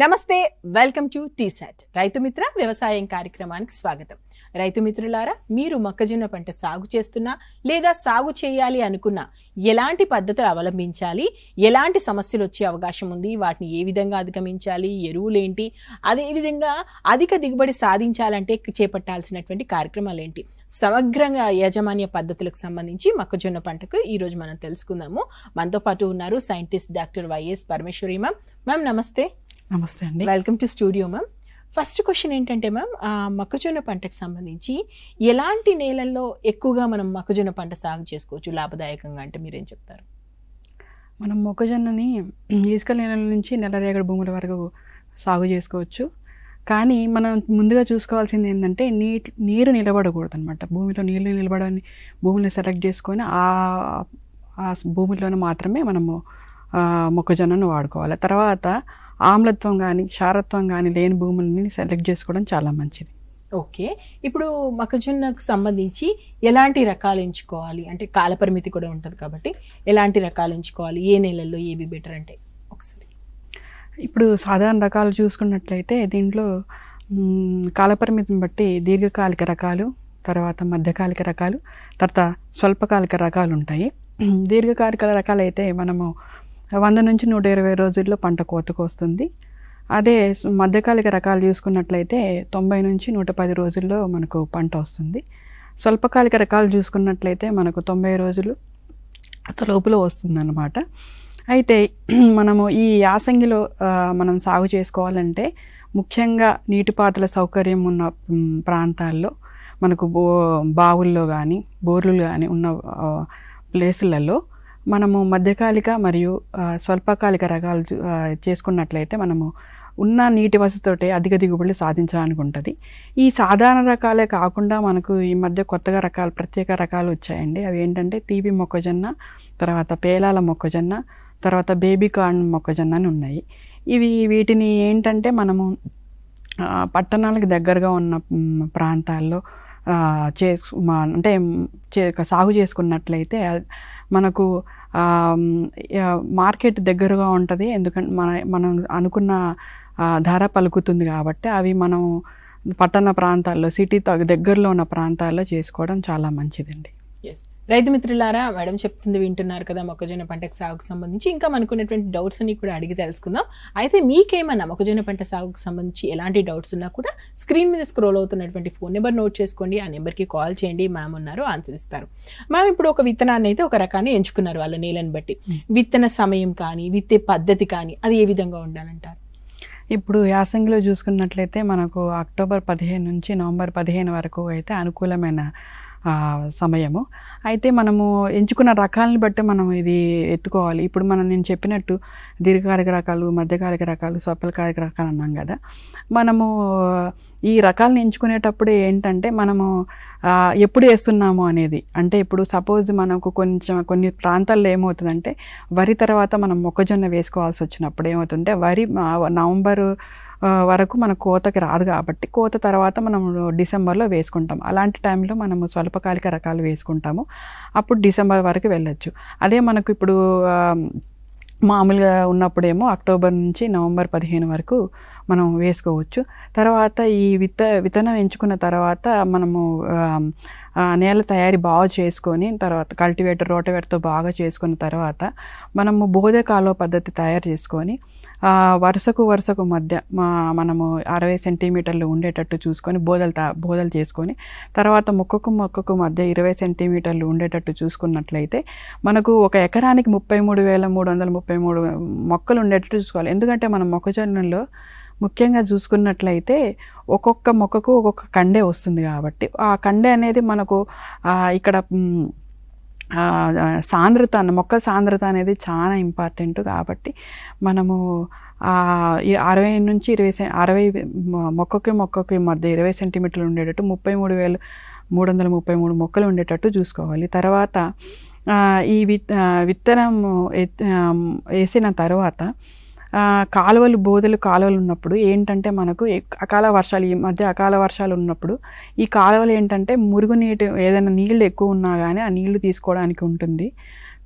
నమస్తే, welcome to T-SAT Rythu Mitra వ్యవసాయం కార్యక్రమానికి స్వాగతం. రైతు మిత్రులారా, మీరు మొక్కజొన్న పంట సాగు చేస్తున్నా లేదా సాగు చేయాలి అనుకున్నా ఎలాంటి పద్ధతులు అవలంబించాలి, ఎలాంటి సమస్యలు వచ్చే అవకాశం ఉంది, వాటిని ఏ విధంగా అధిగమించాలి, ఎరువులేంటి, అదేవిధంగా అధిక దిగుబడి సాధించాలంటే చేపట్టాల్సినటువంటి కార్యక్రమాలు ఏంటి, సమగ్రంగా యాజమాన్య పద్ధతులకు సంబంధించి మొక్కజొన్న పంటకు ఈరోజు మనం తెలుసుకుందాము. మనతో పాటు ఉన్నారు scientist doctor YS Parameshwari ma'am. Ma'am నమస్తే. నమస్తే అండి. Welcome to studio ma'am. First question ఏంటంటే మ్యామ్, మొక్కజొన్న పంటకు సంబంధించి ఎలాంటి నేలల్లో ఎక్కువగా మనం మొక్కజొన్న పంట సాగు చేసుకోవచ్చు లాభదాయకంగా అంటే మీరేం చెప్తారు? మనం మొక్కజొన్నని ఇసుక నేలల నుంచి నెలరేగడి భూముల వరకు సాగు చేసుకోవచ్చు. కానీ మనం ముందుగా చూసుకోవాల్సింది ఏంటంటే నీరు నిలబడకూడదు అనమాట. భూమిలో నీళ్ళు నిలబడని భూమిని సెలెక్ట్ చేసుకొని ఆ భూమిలోనే మాత్రమే మనము మొక్కజొన్నను వాడుకోవాలి. తర్వాత ఆమ్లత్వం కానీ క్షారత్వం కానీ లేని భూములని సెలెక్ట్ చేసుకోవడం చాలా మంచిది. ఓకే, ఇప్పుడు మొక్కజొన్నకు సంబంధించి ఎలాంటి రకాలు ఎంచుకోవాలి అంటే కాలపరిమితి కూడా ఉంటుంది కాబట్టి ఎలాంటి రకాలు ఎంచుకోవాలి, ఏ నెలల్లో ఏవి బెటర్ అంటే ఒకసారి. ఇప్పుడు సాధారణ రకాలు చూసుకున్నట్లయితే దీంట్లో కాలపరిమితిని బట్టి దీర్ఘకాలిక రకాలు, తర్వాత మధ్యకాలిక రకాలు, తర్వాత స్వల్పకాలిక రకాలు ఉంటాయి. దీర్ఘకాలిక రకాలు అయితే మనము 100 నుంచి 120 రోజుల్లో పంట కోతకు వస్తుంది. అదే మధ్యకాలిక రకాలు చూసుకున్నట్లయితే 90 నుంచి 110 రోజుల్లో మనకు పంట వస్తుంది. స్వల్పకాలిక రకాలు చూసుకున్నట్లయితే మనకు 90 రోజులు లోపల వస్తుంది అన్నమాట. అయితే మనము ఈ యాసంగిలో మనం సాగు చేసుకోవాలంటే ముఖ్యంగా నీటిపారుదల సౌకర్యం ఉన్న ప్రాంతాల్లో మనకు బావుల్లో కానీ బోర్లు కానీ ఉన్న ప్లేసులలో మనము మధ్యకాలిక మరియు స్వల్పకాలిక రకాలు చేసుకున్నట్లయితే మనము ఉన్న నీటి వసతితోటి అధిక దిగుబడులు సాధించడానికి ఉంటుంది. ఈ సాధారణ రకాలే కాకుండా మనకు ఈ మధ్య కొత్తగా ప్రత్యేక రకాలు వచ్చాయండి. అవి ఏంటంటే తీపి మొక్కజొన్న, తర్వాత పేలాల మొక్కజొన్న, తర్వాత బేబీ కార్న్ మొక్కజొన్న అని ఉన్నాయి. వీటిని ఏంటంటే మనము పట్టణాలకు దగ్గరగా ఉన్న ప్రాంతాల్లో అంటే సాగు చేసుకున్నట్లయితే మనకు మార్కెట్ దగ్గరగా ఉంటుంది. ఎందుకంటే మనం అనుకున్న ధర పలుకుతుంది కాబట్టి అవి మనం పట్టణ ప్రాంతాల్లో సిటీ దగ్గరలో ఉన్న ప్రాంతాల్లో చేసుకోవడం చాలా మంచిదండి. రైతు మిత్రులారా, మేడం చెప్తుంది వింటున్నారు కదా మొక్కజొన్న పంటకు సాగుకు సంబంధించి. ఇంకా మనకున్నటువంటి డౌట్స్ అన్ని కూడా అడిగి తెలుసుకుందాం. అయితే మీకేమన్నా మొక్కజొన్న పంట సాగుకు సంబంధించి ఎలాంటి డౌట్స్ ఉన్నా కూడా స్క్రీన్ మీద స్క్రోల్ అవుతున్నటువంటి ఫోన్ నెంబర్ నోట్ చేసుకోండి. ఆ నెంబర్కి కాల్ చేయండి, మ్యామ్ ఉన్నారు, ఆన్సర్ ఇస్తారు. మ్యామ్ ఇప్పుడు ఒక విత్తనాన్ని అయితే ఒక రకాన్ని ఎంచుకున్నారు వాళ్ళ నేలను బట్టి. విత్తన సమయం కానీ విత్తే పద్ధతి కానీ అది ఏ విధంగా ఉండాలంటారు? ఇప్పుడు యాసంగిలో చూసుకున్నట్లయితే మనకు అక్టోబర్ 15 నుంచి నవంబర్ 15 వరకు అయితే అనుకూలమైన సమయము. అయితే మనము ఎంచుకున్న రకాలని బట్టి మనం ఇది ఎత్తుకోవాలి. ఇప్పుడు నేను చెప్పినట్టు దీర్ఘకాలిక రకాలు, మధ్యకాలిక రకాలు, స్వల్పకాలిక రకాలు అన్నాం కదా. మనము ఈ రకాలను ఎంచుకునేటప్పుడు ఏంటంటే మనము ఎప్పుడు వేస్తున్నాము అనేది, అంటే ఇప్పుడు సపోజ్ మనకు కొన్ని ప్రాంతాల్లో ఏమవుతుందంటే వరి తర్వాత మనం మొక్కజొన్న వేసుకోవాల్సి వచ్చినప్పుడు ఏమవుతుందంటే వరి నవంబర్ వరకు మన కోతకి రాదు కాబట్టి కోత తర్వాత మనం డిసెంబర్లో వేసుకుంటాం. అలాంటి టైంలో మనము స్వల్పకాలిక రకాలు వేసుకుంటాము. అప్పుడు డిసెంబర్ వరకు వెళ్ళొచ్చు. అదే మనకు ఇప్పుడు మామూలుగా ఉన్నప్పుడేమో అక్టోబర్ నుంచి నవంబర్ 15 వరకు మనం వేసుకోవచ్చు. తర్వాత ఈ విత్తనం ఎంచుకున్న తర్వాత మనము నేల తయారీ బాగా చేసుకొని తర్వాత రోటవేటర్తో బాగా చేసుకున్న తర్వాత మనము బోధ కాలువ పద్ధతి తయారు చేసుకొని వరుసకు మధ్య మనము 60 సెంటీమీటర్లు ఉండేటట్టు చూసుకొని బోధలు చేసుకొని తర్వాత మొక్కకు మధ్య 20 సెంటీమీటర్లు ఉండేటట్టు చూసుకున్నట్లయితే మనకు ఒక ఎకరానికి 33,333 మొక్కలు ఉండేటట్టు చూసుకోవాలి. ఎందుకంటే మనం మొక్కజొన్నలో ముఖ్యంగా చూసుకున్నట్లయితే ఒక్కొక్క మొక్కకు ఒక్కొక్క కండే వస్తుంది కాబట్టి ఆ కండే అనేది మనకు ఇక్కడ మొక్క సాంద్రత అనేది చాలా ఇంపార్టెంట్. కాబట్టి మనము 60 నుంచి 60 మొక్కకి మధ్య 20 సెంటీమీటర్లు ఉండేటట్టు 33,333 మొక్కలు ఉండేటట్టు చూసుకోవాలి. తర్వాత ఈ విత్తనం వేసిన తర్వాత కాలువలు ఉన్నప్పుడు ఏంటంటే మనకు ఈ మధ్య అకాల వర్షాలు ఉన్నప్పుడు ఈ కాలువలు ఏంటంటే మురుగునీటి ఏదైనా నీళ్ళు ఎక్కువ ఉన్నా కానీ ఆ నీళ్లు తీసుకోవడానికి ఉంటుంది.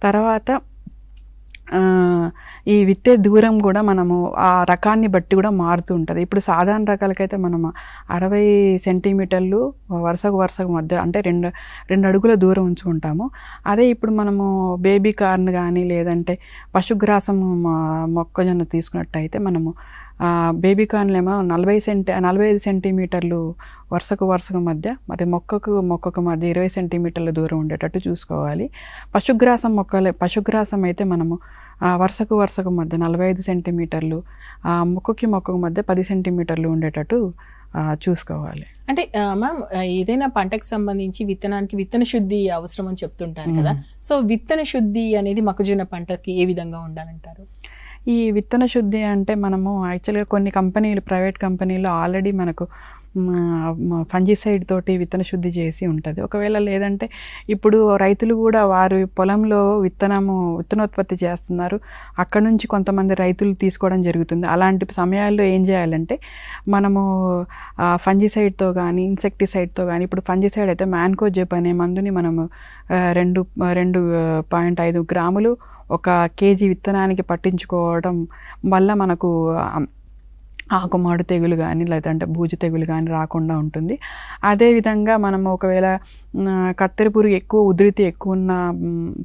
తర్వాత ఈ విత్తే దూరం కూడా మనము ఆ రకాన్ని బట్టి కూడా మారుతూ ఉంటుంది. ఇప్పుడు సాధారణ రకాలకైతే మనము 60 సెంటీమీటర్లు వరుసకు మధ్య అంటే రెండు అడుగుల దూరం ఉంచుకుంటాము. అదే ఇప్పుడు మనము బేబీ కార్న్ కానీ లేదంటే పశుగ్రాసం మొక్కజొన్న తీసుకున్నట్టయితే మనము బేబీ కార్న్లు ఏమో 45 సెంటీమీటర్లు వరుసకు మధ్య, మరి మొక్కకు మధ్య 20 సెంటీమీటర్ల దూరం ఉండేటట్టు చూసుకోవాలి. పశుగ్రాసం అయితే మనము వరుసకు మధ్య 45 సెంటీమీటర్లు, మొక్కకు మధ్య 10 సెంటీమీటర్లు ఉండేటట్టు చూసుకోవాలి. అంటే మ్యామ్ ఏదైనా పంటకు సంబంధించి విత్తనానికి విత్తన శుద్ధి అవసరం అని చెప్తుంటారు కదా, సో విత్తన శుద్ధి అనేది మొక్కజొన్న పంటకి ఏ విధంగా ఉండాలంటారు? ఈ విత్తన శుద్ధి అంటే మనము యాక్చువల్గా కొన్ని కంపెనీలు, ప్రైవేట్ కంపెనీలు ఆల్రెడీ మనకు ఫంజిసైడ్ తోటి విత్తన శుద్ధి చేసి ఉంటుంది. ఒకవేళ లేదంటే ఇప్పుడు రైతులు కూడా వారి పొలంలో విత్తనోత్పత్తి చేస్తున్నారు, అక్కడ నుంచి కొంతమంది రైతులు తీసుకోవడం జరుగుతుంది. అలాంటి సమయాల్లో ఏం చేయాలంటే మనము ఫంజిసైడ్తో కానీ ఇన్సెక్టిసైడ్తో కానీ, ఇప్పుడు ఫంజిసైడ్ అయితే మ్యాన్కోజెబ్ అనే మందుని మనము 2.5 గ్రాములు 1 కేజీ విత్తనానికి పట్టించుకోవడం వల్ల మనకు ఆకుమాడు తెగులు కానీ లేదంటే బూజు తెగులు కానీ రాకుండా ఉంటుంది. అదేవిధంగా మనం ఒకవేళ కత్తెర పురుగు ఉధృతి ఎక్కువ ఉన్న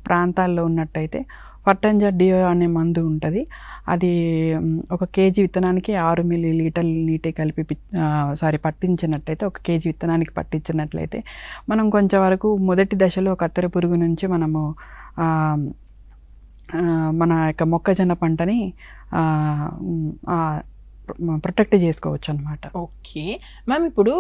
ప్రాంతాల్లో ఉన్నట్టయితే ఫర్టెంజర్ డియో అనే మందు ఉంటుంది. అది 1 కేజీ విత్తనానికి 6 మిల్లీలీటర్ల నీటి కలిపి పట్టించినట్లయితే 1 కేజీ విత్తనానికి పట్టించినట్లయితే మనం కొంచెం వరకు మొదటి దశలో కత్తెర పురుగు నుంచి మనము మన యొక్క మొక్కజొన్న పంటని ప్రొటెక్ట్ చేసుకోవచ్చు అనమాట. ఓకే మ్యామ్, ఇప్పుడు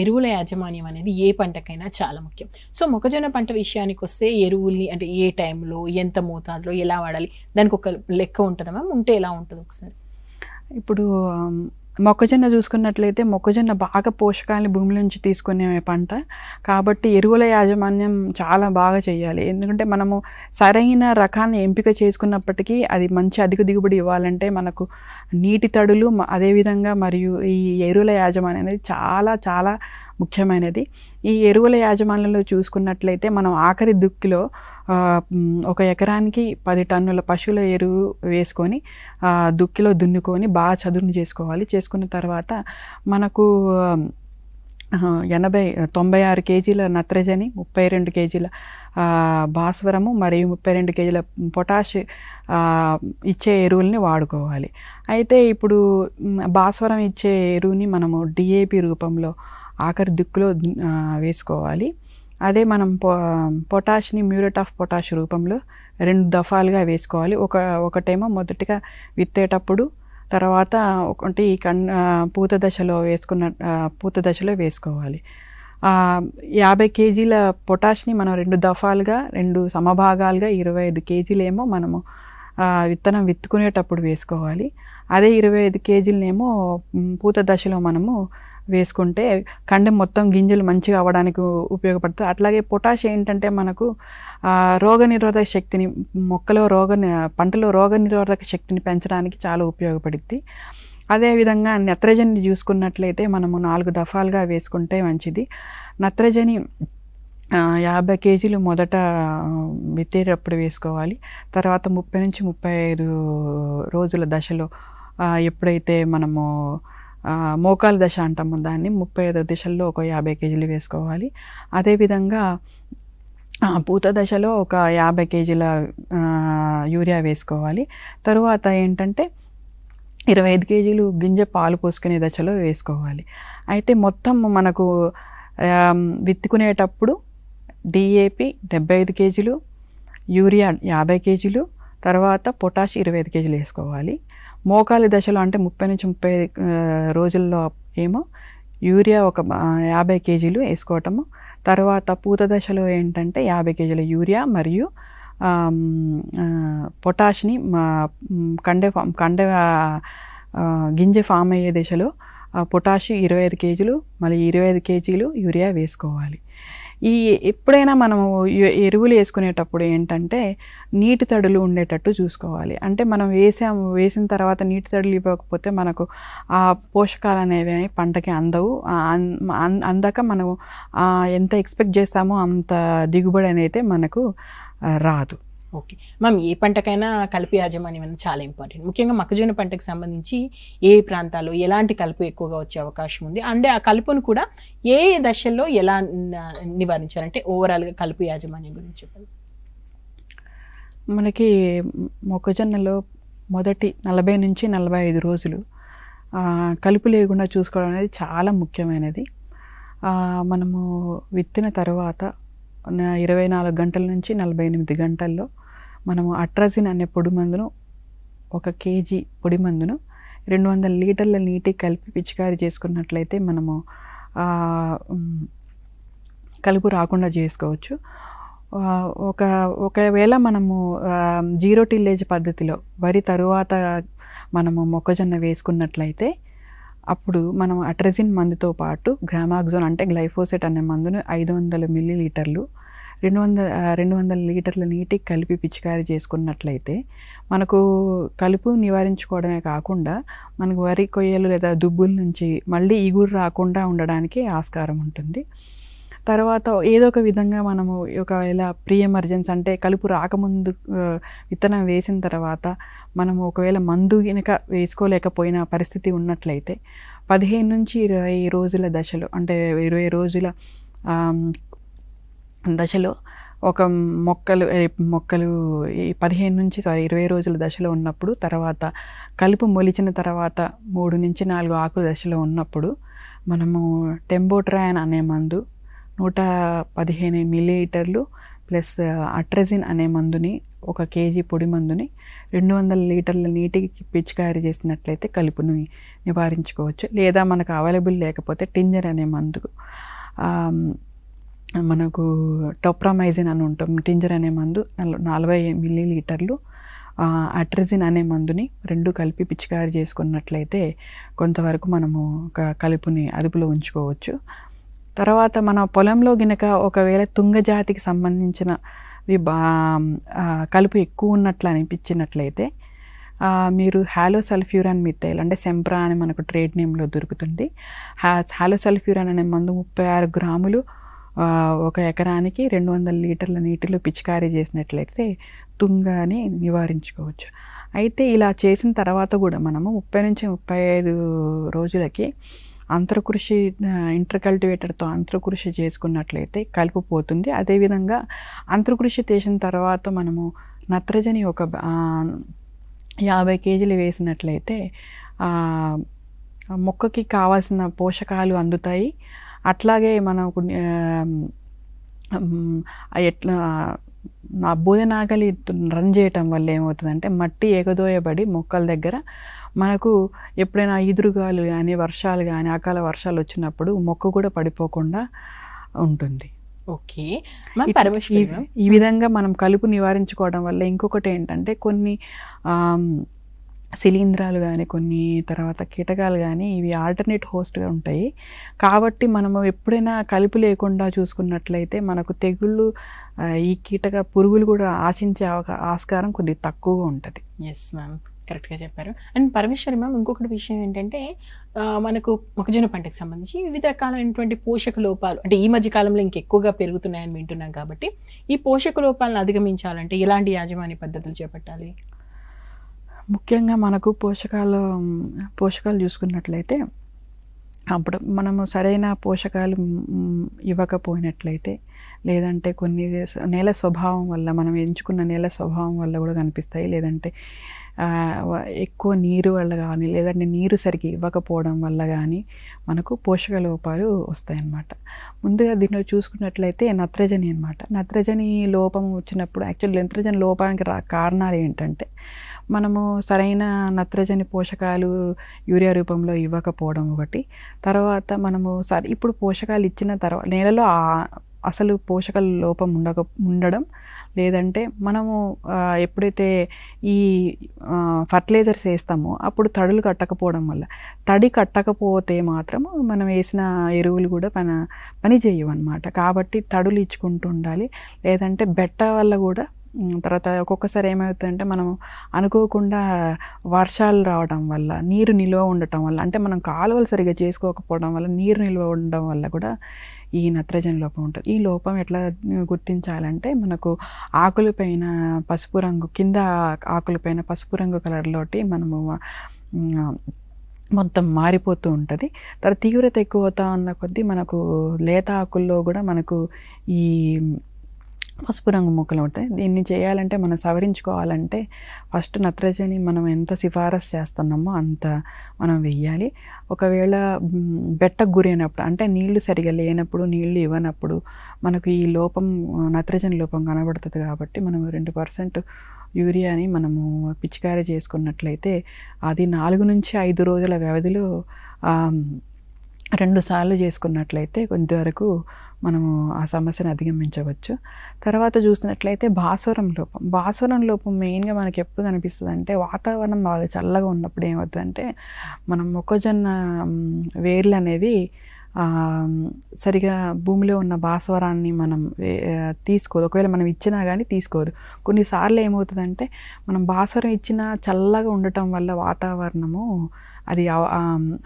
ఎరువుల యాజమాన్యం అనేది ఏ పంటకైనా చాలా ముఖ్యం. సో మొక్కజొన్న పంట విషయానికి వస్తే ఎరువుల్ని అంటే ఏ టైంలో, ఎంత మోతాదులో, ఎలా వాడాలి, దానికి ఒక లెక్క ఉంటుందా మ్యామ్? ఉంటే ఎలా ఉంటుంది ఒకసారి? ఇప్పుడు మొక్కజొన్న చూసుకున్నట్లయితే మొక్కజొన్న బాగా పోషకాలని భూమి నుంచి తీసుకునే పంట కాబట్టి ఎరువుల యాజమాన్యం చాలా బాగా చేయాలి. ఎందుకంటే మనము సరైన రకాన్ని ఎంపిక చేసుకున్నప్పటికీ అది మంచి అధిక దిగుబడి ఇవ్వాలంటే మనకు నీటి తడులు అదేవిధంగా మరియు ఈ ఎరువుల యాజమాన్యం అనేది చాలా చాలా ముఖ్యమైనది. ఈ ఎరువుల యాజమాన్యంలో చూసుకున్నట్లయితే మనం ఆఖరి దుక్కిలో 1 ఎకరానికి 10 టన్నుల పశువుల ఎరువు వేసుకొని దుక్కిలో దున్నుకొని బాగా చదును చేసుకోవాలి. చేసుకున్న తర్వాత మనకు 96 కేజీల నత్రజని, 32 కేజీల భాస్వరము మరియు 32 కేజీల పొటాష్ ఇచ్చే ఎరువుల్ని వాడుకోవాలి. అయితే ఇప్పుడు భాస్వరం ఇచ్చే ఎరువుని మనము డిఏపి రూపంలో ఆఖరి దిక్కులో వేసుకోవాలి. అదే మనం పొటాష్ని మ్యూరేట్ ఆఫ్ పొటాష్ రూపంలో 2 దఫాలుగా వేసుకోవాలి. ఒకటేమో మొదటిగా విత్తేటప్పుడు, తర్వాత ఒకటి పూత దశలో వేసుకోవాలి. 50 కేజీల పొటాష్ని మనం 2 దఫాలుగా 2 సమభాగాలుగా 25 కేజీలేమో మనము విత్తనం విత్తుకునేటప్పుడు వేసుకోవాలి. అదే 25 కేజీలనేమో పూత దశలో మనము వేసుకుంటే కండెం మొత్తం గింజలు మంచిగా అవ్వడానికి ఉపయోగపడుతుంది. అట్లాగే పొటాష్ ఏంటంటే మనకు రోగనిరోధక శక్తిని పంటలో రోగనిరోధక శక్తిని పెంచడానికి చాలా ఉపయోగపడుద్ది. అదేవిధంగా నత్రజని చూసుకున్నట్లయితే మనము 4 దఫాలుగా వేసుకుంటే మంచిది. నత్రజని 50 కేజీలు మొదట విత్తేటప్పుడు వేసుకోవాలి. తర్వాత 30 నుంచి 35 రోజుల దశలో ఎప్పుడైతే మనము మోకాలు దశ అంటాము దాన్ని 35 దశల్లో 50 కేజీలు వేసుకోవాలి. అదేవిధంగా పూత దశలో 50 కేజీల యూరియా వేసుకోవాలి. తరువాత ఏంటంటే 25 కేజీలు గింజ పాలు పోసుకునే దశలో వేసుకోవాలి. అయితే మొత్తం మనకు విత్తుకునేటప్పుడు డిఏపి 75 కేజీలు, యూరియా 50 కేజీలు, తర్వాత పొటాష్ 25 కేజీలు వేసుకోవాలి. మోకాలి దశలో అంటే 30 నుంచి 30 రోజుల్లో ఏమో యూరియా 50 కేజీలు వేసుకోవటము. తర్వాత పూత దశలో ఏంటంటే 50 కేజీల యూరియా మరియు పొటాష్ని గింజ ఫామ్ అయ్యే దశలో పొటాష్ 25 కేజీలు మళ్ళీ 25 కేజీలు యూరియా వేసుకోవాలి. ఎప్పుడైనా మనము ఎరువులు వేసుకునేటప్పుడు ఏంటంటే నీటి తడులు ఉండేటట్టు చూసుకోవాలి. అంటే మనం వేసిన తర్వాత నీటి తడులు ఇవ్వకపోతే మనకు ఆ పోషకాలు అనేవి పంటకి అందక మనం ఎంత ఎక్స్పెక్ట్ చేస్తామో అంత దిగుబడి అనేది మనకు రాదు. ఓకే మ్యామ్, ఏ పంటకైనా కలుపు యాజమాన్యం అనేది చాలా ఇంపార్టెంట్. ముఖ్యంగా మొక్కజొన్న పంటకు సంబంధించి ఏ ప్రాంతాల్లో ఎలాంటి కలుపు ఎక్కువగా వచ్చే అవకాశం ఉంది, అంటే ఆ కలుపును కూడా ఏ ఏ దశల్లో ఎలా నివారించాలంటే ఓవరాల్గా కలుపు యాజమాన్యం గురించి చెప్పండి. మనకి మొక్కజొన్నలో మొదటి 40 నుంచి 45 రోజులు కలుపు లేకుండా చూసుకోవడం అనేది చాలా ముఖ్యమైనది. మనము విత్తిన తర్వాత 24 గంటల నుంచి 48 గంటల్లో మనము అట్రాజిన్ అనే పొడి మందును 1 కేజీ పొడి మందును 200 లీటర్ల నీటికి కలిపి పిచికారీ చేసుకున్నట్లయితే మనము కలుపు రాకుండా చేసుకోవచ్చు. ఒకవేళ మనము జీరో టిల్లేజ్ పద్ధతిలో వరి తరువాత మనము మొక్కజొన్న వేసుకున్నట్లయితే అప్పుడు మనం అట్రజిన్ మందుతో పాటు గ్రామాక్జోన్ అంటే గ్లైఫోసేట్ అనే మందును 500 మిల్లీలీటర్లు 200 లీటర్ల నీటికి కలిపి పిచికారీ చేసుకున్నట్లయితే మనకు కలుపు నివారించుకోవడమే కాకుండా మనకు వరి కొయ్యలు లేదా దుబ్బుల నుంచి మళ్ళీ ఇగురు రాకుండా ఉండడానికి ఆస్కారం ఉంటుంది. తర్వాత ఏదో ఒక విధంగా మనము ఒకవేళ ప్రీ ఎమర్జెన్సీ అంటే కలుపు రాకముందు విత్తనం వేసిన తర్వాత మనము ఒకవేళ మందు కనుక వేసుకోలేకపోయిన పరిస్థితి ఉన్నట్లయితే 15 నుంచి 20 రోజుల దశలో అంటే 20 రోజుల దశలో ఒక మొక్కలు 15 నుంచి 20 రోజుల దశలో ఉన్నప్పుడు, తర్వాత కలుపు మొలిచిన తర్వాత 3 నుంచి 4 ఆకుల దశలో ఉన్నప్పుడు మనము టెంబోట్రాన్ అనే మందు 115 మిల్లీలీటర్లు ప్లస్ అట్రజిన్ అనే మందుని 1 కేజీ పొడి మందుని 200 లీటర్ల నీటికి పిచికారీ చేసినట్లయితే కలుపుని నివారించుకోవచ్చు. లేదా మనకు అవైలబుల్ లేకపోతే టింజర్ అనే మందు మనకు టోప్రామైజిన్ అని ఉంటుంది. టింజర్ అనే మందు 40 మిల్లీలీటర్లు అట్రజిన్ అనే మందుని 2 కలిపి పిచికారీ చేసుకున్నట్లయితే కొంతవరకు మనము కలుపుని అదుపులో ఉంచుకోవచ్చు. తర్వాత మన పొలంలో గినక ఒకవేళ తుంగజాతికి సంబంధించిన కలుపు ఎక్కువ ఉన్నట్లు అనిపించినట్లయితే మీరు హాలోసల్ఫ్యూరాన్ మిథైల్ అంటే సెంప్రా అని మనకు ట్రేడ్ నేమ్లో దొరుకుతుంది. హాలోసల్ఫ్యూరాన్ అనే మందు 36 గ్రాములు 1 ఎకరానికి 200 లీటర్ల నీటిలో పిచికారీ చేసినట్లయితే తుంగని నివారించుకోవచ్చు. అయితే ఇలా చేసిన తర్వాత కూడా మనము 30 నుంచి 35 రోజులకి అంతరకృషి ఇంటర్కల్టివేటర్తో అంతరకృషి చేసుకున్నట్లయితే కలుపు పోతుంది. అదేవిధంగా అంతరకృషి చేసిన తర్వాత మనము నత్రజని 50 కేజీలు వేసినట్లయితే మొక్కకి కావాల్సిన పోషకాలు అందుతాయి. అట్లాగే మనకు ఎట్లా బోధనాగలి రన్ చేయటం వల్ల ఏమవుతుందంటే మట్టి ఎగదోయబడి మొక్కల దగ్గర మనకు ఎప్పుడైనా ఈదురుగాలు కానీ వర్షాలు కానీ అకాల వర్షాలు వచ్చినప్పుడు మొక్క కూడా పడిపోకుండా ఉంటుంది. ఓకే, ఈ విధంగా మనం కలుపు నివారించుకోవడం వల్ల ఇంకొకటి ఏంటంటే కొన్ని శిలీంధ్రాలు కానీ కొన్ని తర్వాత కీటకాలు కానీ ఇవి ఆల్టర్నేట్ హోస్ట్గా ఉంటాయి. కాబట్టి మనము ఎప్పుడైనా కలుపు లేకుండా చూసుకున్నట్లయితే మనకు తెగుళ్ళు ఈ పురుగులు కూడా ఆశించే ఆస్కారం కొద్దిగా తక్కువగా ఉంటుంది. ఎస్ మ్యామ్, కరెక్ట్గా చెప్పారు. అండ్ పరమేశ్వరి మ్యామ్, ఇంకొకటి విషయం ఏంటంటే మనకు మొక్కజొన్న పంటకు సంబంధించి వివిధ రకాలైనటువంటి పోషక లోపాలు అంటే ఈ మధ్య కాలంలో ఇంకెక్కువగా పెరుగుతున్నాయని వింటున్నాం. కాబట్టి ఈ పోషక లోపాలను అధిగమించాలంటే ఎలాంటి యాజమాన్య పద్ధతులు చేపట్టాలి? ముఖ్యంగా మనకు పోషకాలు చూసుకున్నట్లయితే అప్పుడు మనము సరైన పోషకాలు ఇవ్వకపోయినట్లయితే లేదంటే కొన్ని నేల స్వభావం వల్ల మనం ఎంచుకున్న నేల స్వభావం వల్ల కూడా కనిపిస్తాయి. లేదంటే ఎక్కువ నీరు వల్ల కానీ లేదంటే నీరు సరిగ్గా ఇవ్వకపోవడం వల్ల కానీ మనకు పోషక లోపాలు వస్తాయన్నమాట. ముందుగా దీనిలో చూసుకున్నట్లయితే నత్రజని అన్నమాట. నత్రజని లోపం వచ్చినప్పుడు యాక్చువల్ నత్రజని లోపానికి కారణాలు ఏంటంటే మనము సరైన నత్రజని పోషకాలు యూరియా రూపంలో ఇవ్వకపోవడం ఒకటి. తర్వాత మనము ఇప్పుడు పోషకాలు ఇచ్చిన తర్వాత నేలలో అసలు పోషకాల లోపం ఉండడం, లేదంటే మనము ఎప్పుడైతే ఈ ఫర్టిలైజర్స్ వేస్తామో అప్పుడు తడులు కట్టకపోవడం వల్ల, తడి కట్టకపోతే మాత్రం మనం వేసిన ఎరువులు కూడా పని చేయవన్నమాట. కాబట్టి తడులు ఇచ్చుకుంటూ ఉండాలి. లేదంటే బెట్ట వల్ల కూడా తర్వాత ఒక్కొక్కసారి ఏమవుతుందంటే మనం అనుకోకుండా వర్షాలు రావడం వల్ల, నీరు నిల్వ ఉండటం వల్ల, అంటే మనం కాలువలు సరిగ్గా చేసుకోకపోవడం వల్ల, నీరు నిల్వ ఉండడం వల్ల కూడా ఈ నత్రజని లోపం ఉంటుంది. ఈ లోపం ఎట్లా గుర్తించాలంటే మనకు ఆకులపైన పసుపు రంగు, కింద ఆకులపైన పసుపు రంగు కలర్లోటి మనము మొత్తం మారిపోతూ ఉంటుంది. తర్వాత తీవ్రత ఎక్కువ అవుతా ఉన్న కొద్దీ మనకు లేత ఆకుల్లో కూడా మనకు ఈ పసుపు రంగు మొక్కలు ఉంటాయి. దీన్ని చేయాలంటే మనం సవరించుకోవాలంటే ఫస్ట్ నత్రజని మనం ఎంత సిఫారసు చేస్తున్నామో అంత మనం వెయ్యాలి. ఒకవేళ బెట్టకు గురైనప్పుడు, అంటే నీళ్లు సరిగా లేనప్పుడు, నీళ్లు ఇవ్వనప్పుడు మనకు ఈ లోపం, నత్రజని లోపం కనబడుతుంది. కాబట్టి మనం 2% యూరియాని మనము పిచికారీ చేసుకున్నట్లయితే అది 4 నుంచి 5 రోజుల వ్యవధిలో 2 సార్లు చేసుకున్నట్లయితే కొంతవరకు మనము ఆ సమస్యను అధిగమించవచ్చు. తర్వాత చూసినట్లయితే భాస్వరం లోపం మెయిన్గా మనకి ఎప్పుడు కనిపిస్తుంది అంటే వాతావరణం బాగా చల్లగా ఉన్నప్పుడు ఏమవుతుందంటే మనం మొక్కజొన్న వేర్లు అనేవి సరిగా భూమిలో ఉన్న భాస్వరాన్ని మనం తీసుకోదు. ఒకవేళ మనం ఇచ్చినా కానీ తీసుకోదు. కొన్నిసార్లు ఏమవుతుందంటే మనం భాస్వరం ఇచ్చినా చల్లగా ఉండటం వల్ల వాతావరణము అది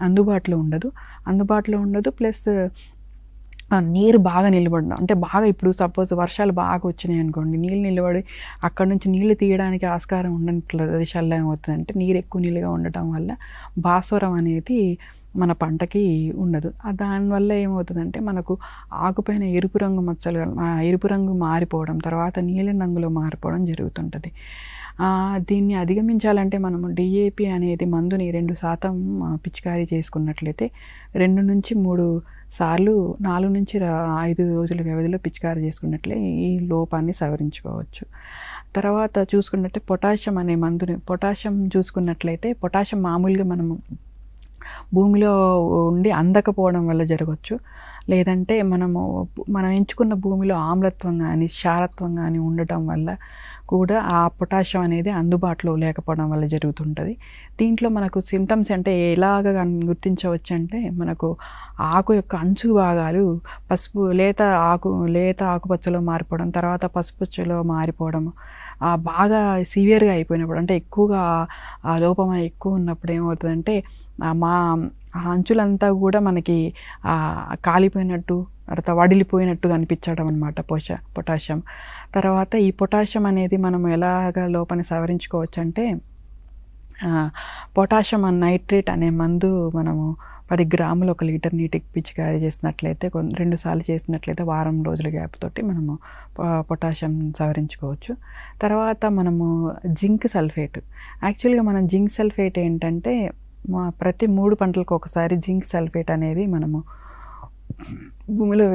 అందుబాటులో ఉండదు. ప్లస్ నీరు బాగా నిలబడడం, అంటే బాగా ఇప్పుడు సపోజ్ వర్షాలు బాగా వచ్చినాయి అనుకోండి, నీళ్ళు నిలబడి అక్కడ నుంచి నీళ్లు తీయడానికి ఆస్కారం ఉండని ప్రదేశాల్లో ఏమవుతుందంటే నీరు ఎక్కువ నీళ్ళుగా ఉండటం వల్ల భాస్వరం అనేది మన పంటకి ఉండదు. దానివల్ల ఏమవుతుందంటే మనకు ఆకుపైన ఎరుపు రంగు మచ్చలు, ఎరుపు రంగు మారిపోవడం, తర్వాత నీలం రంగులో మారిపోవడం జరుగుతుంటుంది. దీన్ని అధిగమించాలంటే మనము DAP అనేది మందుని 2% పిచికారీ చేసుకున్నట్లయితే 2 నుంచి 3 సార్లు 4 నుంచి 5 రోజుల వ్యవధిలో పిచికారీ చేసుకున్నట్లే ఈ లోపాన్ని సవరించుకోవచ్చు. తర్వాత చూసుకున్నట్లయితే పొటాషియం అనే మందుని, పొటాషియం చూసుకున్నట్లయితే పొటాషియం మామూలుగా మనము భూమిలో ఉండి అందకపోవడం వల్ల జరగవచ్చు. లేదంటే మనం ఎంచుకున్న భూమిలో ఆమ్లత్వం కానీ క్షారత్వం కానీ ఉండటం వల్ల కూడా ఆ పొటాషియం అనేది అందుబాటులో లేకపోవడం వల్ల జరుగుతుంటుంది. దీంట్లో మనకు సిమ్టమ్స్ అంటే ఎలాగ గుర్తించవచ్చు అంటే మనకు ఆకు యొక్క అంచు భాగాలు లేత ఆకుపచ్చలో మారిపోవడం, తర్వాత పసుపచ్చలో మారిపోవడం, బాగా సివియర్గా అయిపోయినప్పుడు, అంటే ఎక్కువగా ఆ లోపం ఎక్కువ ఉన్నప్పుడు ఏమవుతుందంటే మా అంచులంతా కూడా మనకి కాలిపోయినట్టు, తర్వాత వడిలిపోయినట్టు అనిపించడం అనమాట పొటాషియం. తర్వాత ఈ పొటాషియం అనేది మనం ఎలాగ లోపాన్ని సవరించుకోవచ్చు అంటే పొటాషియం నైట్రేట్ అనే మందు మనము 10 గ్రాములు 1 లీటర్ నీటికి పిచికారీ చేసినట్లయితే 2 సార్లు చేసినట్లయితే వారం రోజుల గ్యాప్ తోటి మనము పొటాషియం సవరించుకోవచ్చు. తర్వాత మనము జింక్ సల్ఫేట్, యాక్చువల్గా మనం జింక్ సల్ఫేట్ ఏంటంటే ప్రతి 3 పంటలకు ఒకసారి జింక్ సల్ఫేట్ అనేది మనము భూమిలో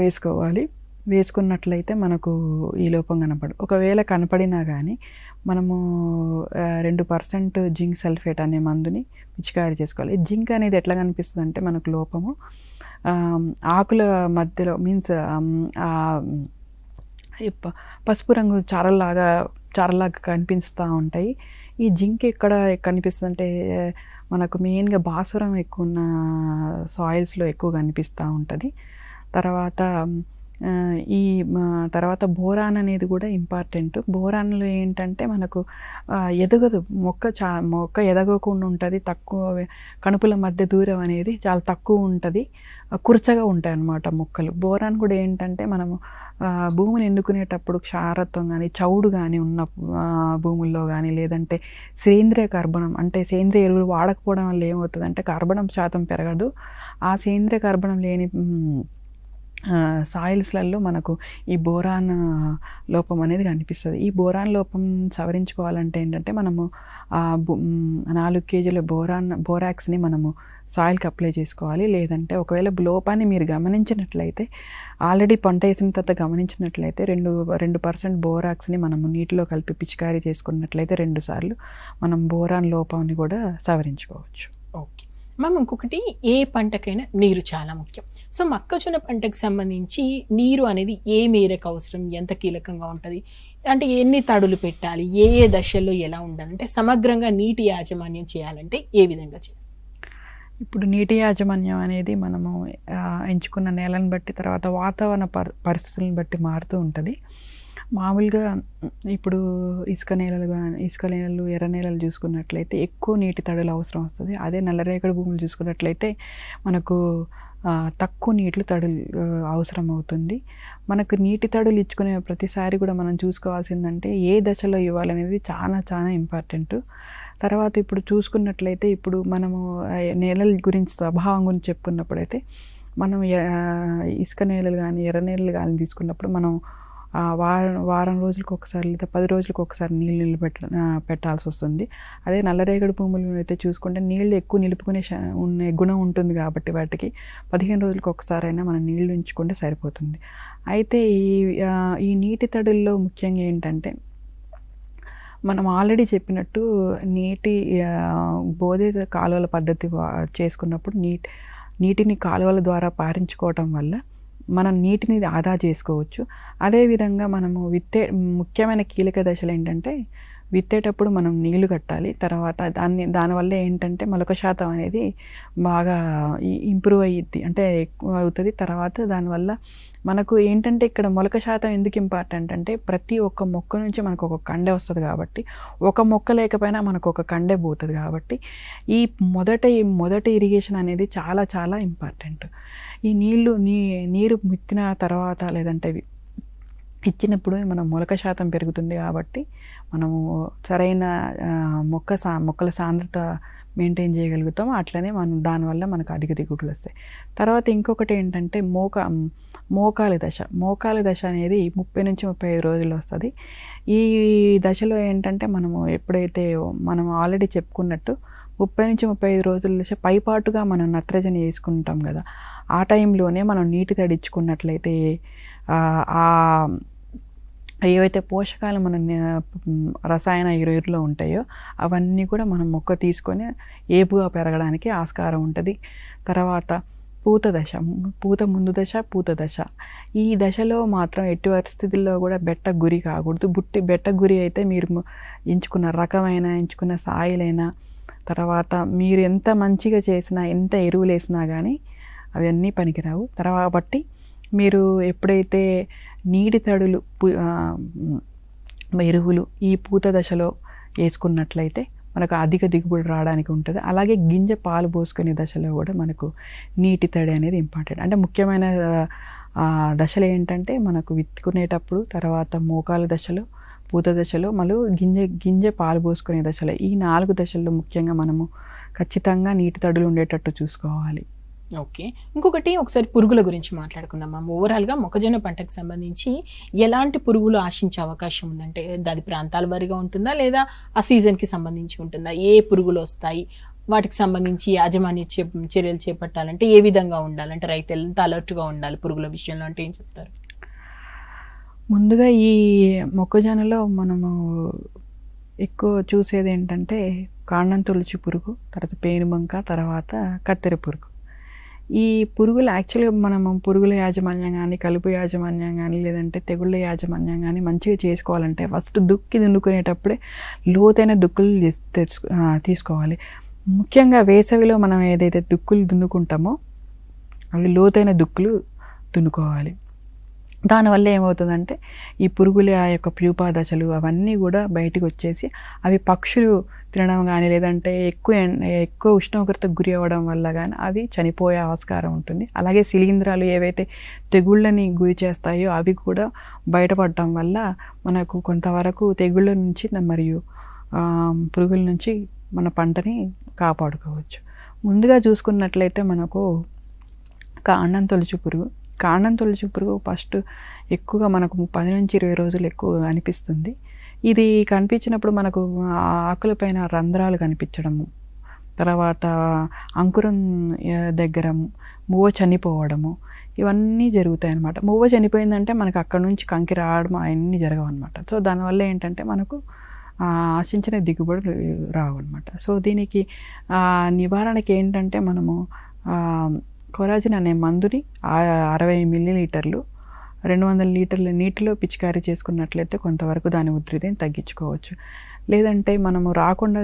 వేసుకున్నట్లయితే మనకు ఈ లోపం కనపడదు. ఒకవేళ కనపడినా కానీ మనము 2% జింక్ సల్ఫేట్ అనే మందుని పిచికారీ చేసుకోవాలి. జింక్ అనేది ఎట్లా కనిపిస్తుంది అంటే మనకు లోపము ఆకుల మధ్యలో మీన్స్ పసుపు రంగు చారలాగా కనిపిస్తూ ఉంటాయి. ఈ జింక్ ఎక్కడ కనిపిస్తుంది అంటే మనకు మెయిన్గా భాస్వరం ఎక్కువ ఉన్న సాయిల్స్లో ఎక్కువ కనిపిస్తూ ఉంటుంది. తర్వాత బోరాన్ అనేది కూడా ఇంపార్టెంట్. బోరాన్లో ఏంటంటే మనకు ఎదగదు, మొక్క ఎదగకుండా ఉంటుంది, తక్కువ కణుపుల మధ్య దూరం అనేది చాలా తక్కువ ఉంటుంది, కుర్చగా ఉంటాయి అన్నమాట మొక్కలు. బోరాన్ కూడా ఏంటంటే మనము భూమిని ఎన్నుకునేటప్పుడు క్షారత్వం కానీ చౌడు కానీ ఉన్న భూముల్లో కానీ, లేదంటే సేంద్రియ కర్బనం, అంటే సేంద్రియ ఎరువులు వాడకపోవడం వల్ల ఏమవుతుందంటే కార్బనం శాతం పెరగదు. ఆ సేంద్రియ కర్బనం లేని సాయిల్స్లలో మనకు ఈ బోరాన్ లోపం అనేది కనిపిస్తుంది. ఈ బోరాన్ లోపం సవరించుకోవాలంటే ఏంటంటే మనము 4 కేజీల బోరాక్స్ని మనము సాయిల్కి అప్లై చేసుకోవాలి. లేదంటే ఒకవేళ లోపాన్ని మీరు గమనించినట్లయితే, ఆల్రెడీ పంట వేసిన తర్వాత గమనించినట్లయితే 2% బోరాక్స్ని మనము నీటిలో కలిపి పిచికారీ చేసుకున్నట్లయితే 2 సార్లు మనం బోరాన్ లోపాన్ని కూడా సవరించుకోవచ్చు. ఓకే మ్యామ్, ఇంకొకటి ఏ పంటకైనా నీరు చాలా ముఖ్యం. సో మొక్కజొన్న పంటకు సంబంధించి నీరు అనేది ఏ మేరకు అవసరం, ఎంత కీలకంగా ఉంటుంది, అంటే ఎన్ని తడులు పెట్టాలి, ఏ దశల్లో ఎలా ఉండాలి, అంటే సమగ్రంగా నీటి యాజమాన్యం చేయాలంటే ఏ విధంగా చేయాలి? ఇప్పుడు నీటి యాజమాన్యం అనేది మనము ఎంచుకున్న నేలను బట్టి, తర్వాత వాతావరణ పరిస్థితులను బట్టి మారుతూ ఉంటుంది. మామూలుగా ఇప్పుడు ఇసుక నేలలు ఎర్ర నేలలు చూసుకున్నట్లయితే ఎక్కువ నీటి తడులు అవసరం వస్తుంది. అదే నల్లరేగడి భూములు చూసుకున్నట్లయితే మనకు తక్కువ నీటి తడులు అవసరం అవుతుంది. మనకు నీటి తడులు ఇచ్చుకునే ప్రతిసారి కూడా మనం చూసుకోవాల్సిందంటే ఏ దశలో ఇవ్వాలనేది చాలా చాలా ఇంపార్టెంట్. తర్వాత ఇప్పుడు చూసుకున్నట్లయితే ఇప్పుడు మనము నేలల గురించి స్వభావం గురించి చెప్పుకున్నప్పుడైతే మనం ఇసుక నేలలు కానీ ఎర్ర నేలలు కానీ తీసుకున్నప్పుడు మనం వారం రోజులకు ఒకసారి లేదా 10 రోజులకు ఒకసారి నీళ్ళు పెట్టాల్సి వస్తుంది. అదే నల్లరేగడి భూములు అయితే చూసుకుంటే నీళ్ళు ఎక్కువ నిలుపుకునే గుణం ఉంటుంది కాబట్టి వాటికి 15 రోజులకు ఒకసారి అయినా మనం నీళ్ళు ఉంచుకుంటే సరిపోతుంది. అయితే ఈ నీటి తడుల్లో ముఖ్యంగా ఏంటంటే మనం ఆల్రెడీ చెప్పినట్టు నీటి బోధేత కాలువల పద్ధతి చేసుకున్నప్పుడు నీటిని కాలువల ద్వారా పారించుకోవటం వల్ల మనం నీటిని ఆదా చేసుకోవచ్చు. అదేవిధంగా మనము ముఖ్యమైన కీలక దశలు ఏంటంటే విత్తేటప్పుడు మనం నీళ్లు కట్టాలి. తర్వాత దానివల్ల ఏంటంటే మొలక శాతం అనేది బాగా ఇంప్రూవ్ అయ్యిద్ది, అంటే ఎక్కువ అవుతుంది. తర్వాత దానివల్ల మనకు ఏంటంటే ఇక్కడ మొలక శాతం ఎందుకు ఇంపార్టెంట్ అంటే ప్రతి ఒక్క మొక్క నుంచి మనకు ఒక కండె వస్తుంది కాబట్టి, ఒక మొక్క లేకపోయినా మనకు ఒక కండె పోతుంది కాబట్టి ఈ మొదటి ఇరిగేషన్ అనేది చాలా చాలా ఇంపార్టెంట్. ఈ నీరు విత్తిన తర్వాత లేదంటే ఇచ్చినప్పుడు మనం మొలక శాతం పెరుగుతుంది కాబట్టి మనము సరైన మొక్కల సాంద్రత మెయింటైన్ చేయగలుగుతాం. అట్లనే మనం దానివల్ల మనకు అధిక దిగుబడులు వస్తాయి. తర్వాత ఇంకొకటి ఏంటంటే మోకాలి దశ అనేది 30 నుంచి 35 రోజులు వస్తుంది. ఈ దశలో ఏంటంటే మనము ఎప్పుడైతే మనం ఆల్రెడీ చెప్పుకున్నట్టు 30 నుంచి 35 రోజుల దశ పైపాటుగా మనం నత్రజని వేసుకుంటాం కదా, ఆ టైంలోనే మనం నీటి తడిచ్చుకున్నట్లయితే ఏవైతే పోషకాలు మన రసాయన ఎరువులో ఉంటాయో అవన్నీ కూడా మనం మొక్క తీసుకొని ఏపుగా పెరగడానికి ఆస్కారం ఉంటుంది. తర్వాత పూత ముందు దశ ఈ దశలో మాత్రం ఎట్టి పరిస్థితుల్లో కూడా బెట్ట గురి కాకూడదు. బెట్ట గురి అయితే మీరు ఎంచుకున్న సాయిలైనా తర్వాత మీరు ఎంత మంచిగా చేసినా ఎంత ఎరువులు వేసినా కానీ అవన్నీ పనికిరావు. కాబట్టి మీరు ఎప్పుడైతే నీటి తడులు ఎరువులు ఈ పూత దశలో వేసుకున్నట్లయితే మనకు అధిక దిగుబడి రావడానికి ఉంటుంది. అలాగే గింజ పాలు పోసుకునే దశలో కూడా మనకు నీటి తడి అనేది ఇంపార్టెంట్. అంటే ముఖ్యమైన దశలు ఏంటంటే మనకు విత్తుకునేటప్పుడు, తర్వాత మోకాల దశలో, పూత దశలో, మళ్ళీ గింజ పాలు పోసుకునే దశలో, ఈ 4 దశల్లో ముఖ్యంగా మనము ఖచ్చితంగా నీటి తడులు ఉండేటట్టు చూసుకోవాలి. ఓకే, ఒకసారి పురుగుల గురించి మాట్లాడుకుందాం మ్యామ్. ఓవరాల్గా మొక్కజొన్న పంటకు సంబంధించి ఎలాంటి పురుగులు ఆశించే అవకాశం ఉందంటే అది ప్రాంతాల వారీగా ఉంటుందా లేదా ఆ సీజన్కి సంబంధించి ఉంటుందా? ఏ పురుగులు వస్తాయి, వాటికి సంబంధించి యాజమాన్య చర్యలు చేపట్టాలంటే ఏ విధంగా ఉండాలంటే రైతు ఎంత అలర్ట్గా ఉండాలి పురుగుల విషయంలో అంటే ఏం చెప్తారు? ముందుగా ఈ మొక్కజొన్నలో మనము ఎక్కువ చూసేది ఏంటంటే కాండం తొలుచు పురుగు, తర్వాత పేనుబంక, తర్వాత కత్తెర పురుగు. ఈ పురుగులు యాక్చువల్గా మనము పురుగుల యాజమాన్యం కానీ, కలుపు యాజమాన్యం కానీ, లేదంటే తెగుళ్ళ యాజమాన్యం కానీ మంచిగా చేసుకోవాలంటే ఫస్ట్ దున్నుకునేటప్పుడే లోతైన దుక్కులు తీసుకోవాలి. ముఖ్యంగా వేసవిలో మనం ఏదైతే దుక్కులు దున్నుకుంటామో అవి లోతైన దుక్కులు దున్నుకోవాలి. దానివల్ల ఏమవుతుందంటే ఈ పురుగుల యొక్క ప్యూపా దశలు అవన్నీ కూడా బయటకు వచ్చేసి అవి పక్షులు తినడం కానీ, లేదంటే ఎక్కువ ఉష్ణోగ్రతకు గురి అవ్వడం వల్ల కానీ అవి చనిపోయే ఆస్కారం ఉంటుంది. అలాగే శిలీంధ్రాలు ఏవైతే తెగుళ్ళని గురి చేస్తాయో అవి కూడా బయటపడటం వల్ల మనకు కొంతవరకు తెగుళ్ళ నుంచి మరియు పురుగుల నుంచి మన పంటని కాపాడుకోవచ్చు. ముందుగా చూసుకున్నట్లయితే మనకు కాండం తొలుచు పురుగు ఫస్ట్ ఎక్కువగా మనకు 10 నుంచి 20 రోజులు ఎక్కువ అనిపిస్తుంది. ఇది కనిపించినప్పుడు మనకు ఆకులపైన రంధ్రాలు కనిపించడము, తర్వాత అంకురం దగ్గర మువ్వ చనిపోవడము, ఇవన్నీ జరుగుతాయి అన్నమాట. మువ్వ చనిపోయిందంటే మనకు అక్కడ నుంచి కంకి రావడం అవన్నీ జరగవు అనమాట. సో దానివల్ల ఏంటంటే మనకు ఆశించిన దిగుబడులు రావు అనమాట. సో దీనికి నివారణకి ఏంటంటే మనము కొరాజిన్ అనే మందుని 60 మిల్లీలీటర్లు 200 లీటర్ల నీటిలో పిచికారీ చేసుకున్నట్లయితే కొంతవరకు దాని ఉధృతిని తగ్గించుకోవచ్చు. లేదంటే మనము రాకుండా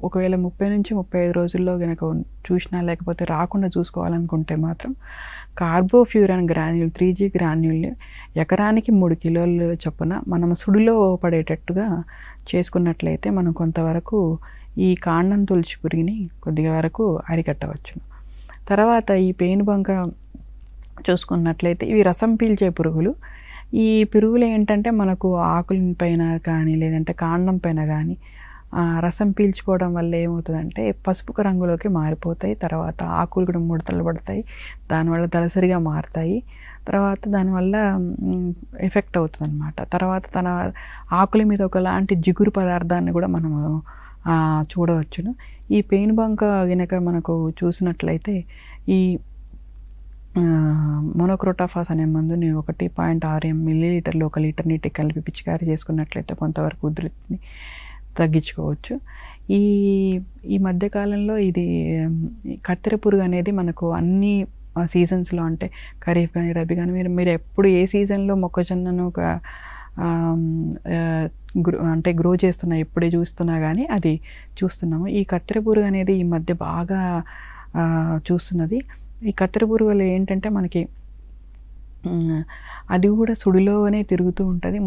ఒకవేళ 30 నుంచి 35 రోజుల్లో కనుక చూసినా లేకపోతే రాకుండా చూసుకోవాలనుకుంటే మాత్రం కార్బోఫ్యూరాన్ గ్రాన్యూల్ 3G గ్రాన్యూల్ ఎకరానికి 3 కిలోల చొప్పున మనం సుడిలో పడేటట్టుగా చేసుకున్నట్లయితే మనం కొంతవరకు ఈ కాండం తొలిచి పురుగుని కొద్దిగా వరకు అరికట్టవచ్చు. తర్వాత ఈ పేనుబంక చూసుకున్నట్లయితే ఇవి రసం పీల్చే పురుగులు. ఈ పురుగులు ఏంటంటే మనకు ఆకుల పైన కానీ లేదంటే కాండం పైన కానీ రసం పీల్చుకోవడం వల్ల ఏమవుతుందంటే పసుపు రంగులోకి మారిపోతాయి. తర్వాత ఆకులు కూడా ముడతలు పడతాయి, దానివల్ల దళసరిగా మారుతాయి. తర్వాత దానివల్ల ఎఫెక్ట్ అవుతుంది అన్నమాట. తర్వాత తన ఆకుల మీద ఒకలాంటి జిగురు పదార్థాన్ని కూడా మనము చూడవచ్చును. ఈ పేనుబంక కనుక మనకు చూసినట్లయితే ఈ మోనోక్రోటోఫాస్ అనే మందుని 1.6 మిల్లీలీటర్లు 1 లీటర్ నీటికి కలిపి పిచికారీ చేసుకున్నట్లయితే కొంతవరకు ఉధృతిని తగ్గించుకోవచ్చు. ఈ మధ్యకాలంలో ఇది కత్తెర పురుగు అనేది మనకు అన్ని సీజన్స్లో అంటే ఖరీఫ్ కానీ రబీ కానీ మీరు ఎప్పుడు ఏ సీజన్లో మొక్కజొన్నను అంటే గ్రో చేస్తున్నా ఎప్పుడే చూస్తున్నా కానీ అది చూస్తున్నాము. ఈ కత్తెర పురుగు అనేది ఈ మధ్య బాగా చూస్తున్నది. ఈ కత్తెర పురుగు వల్ల ఏంటంటే మనకి అది కూడా సుడిలోనే తిరుగుతూ ఉంటుంది.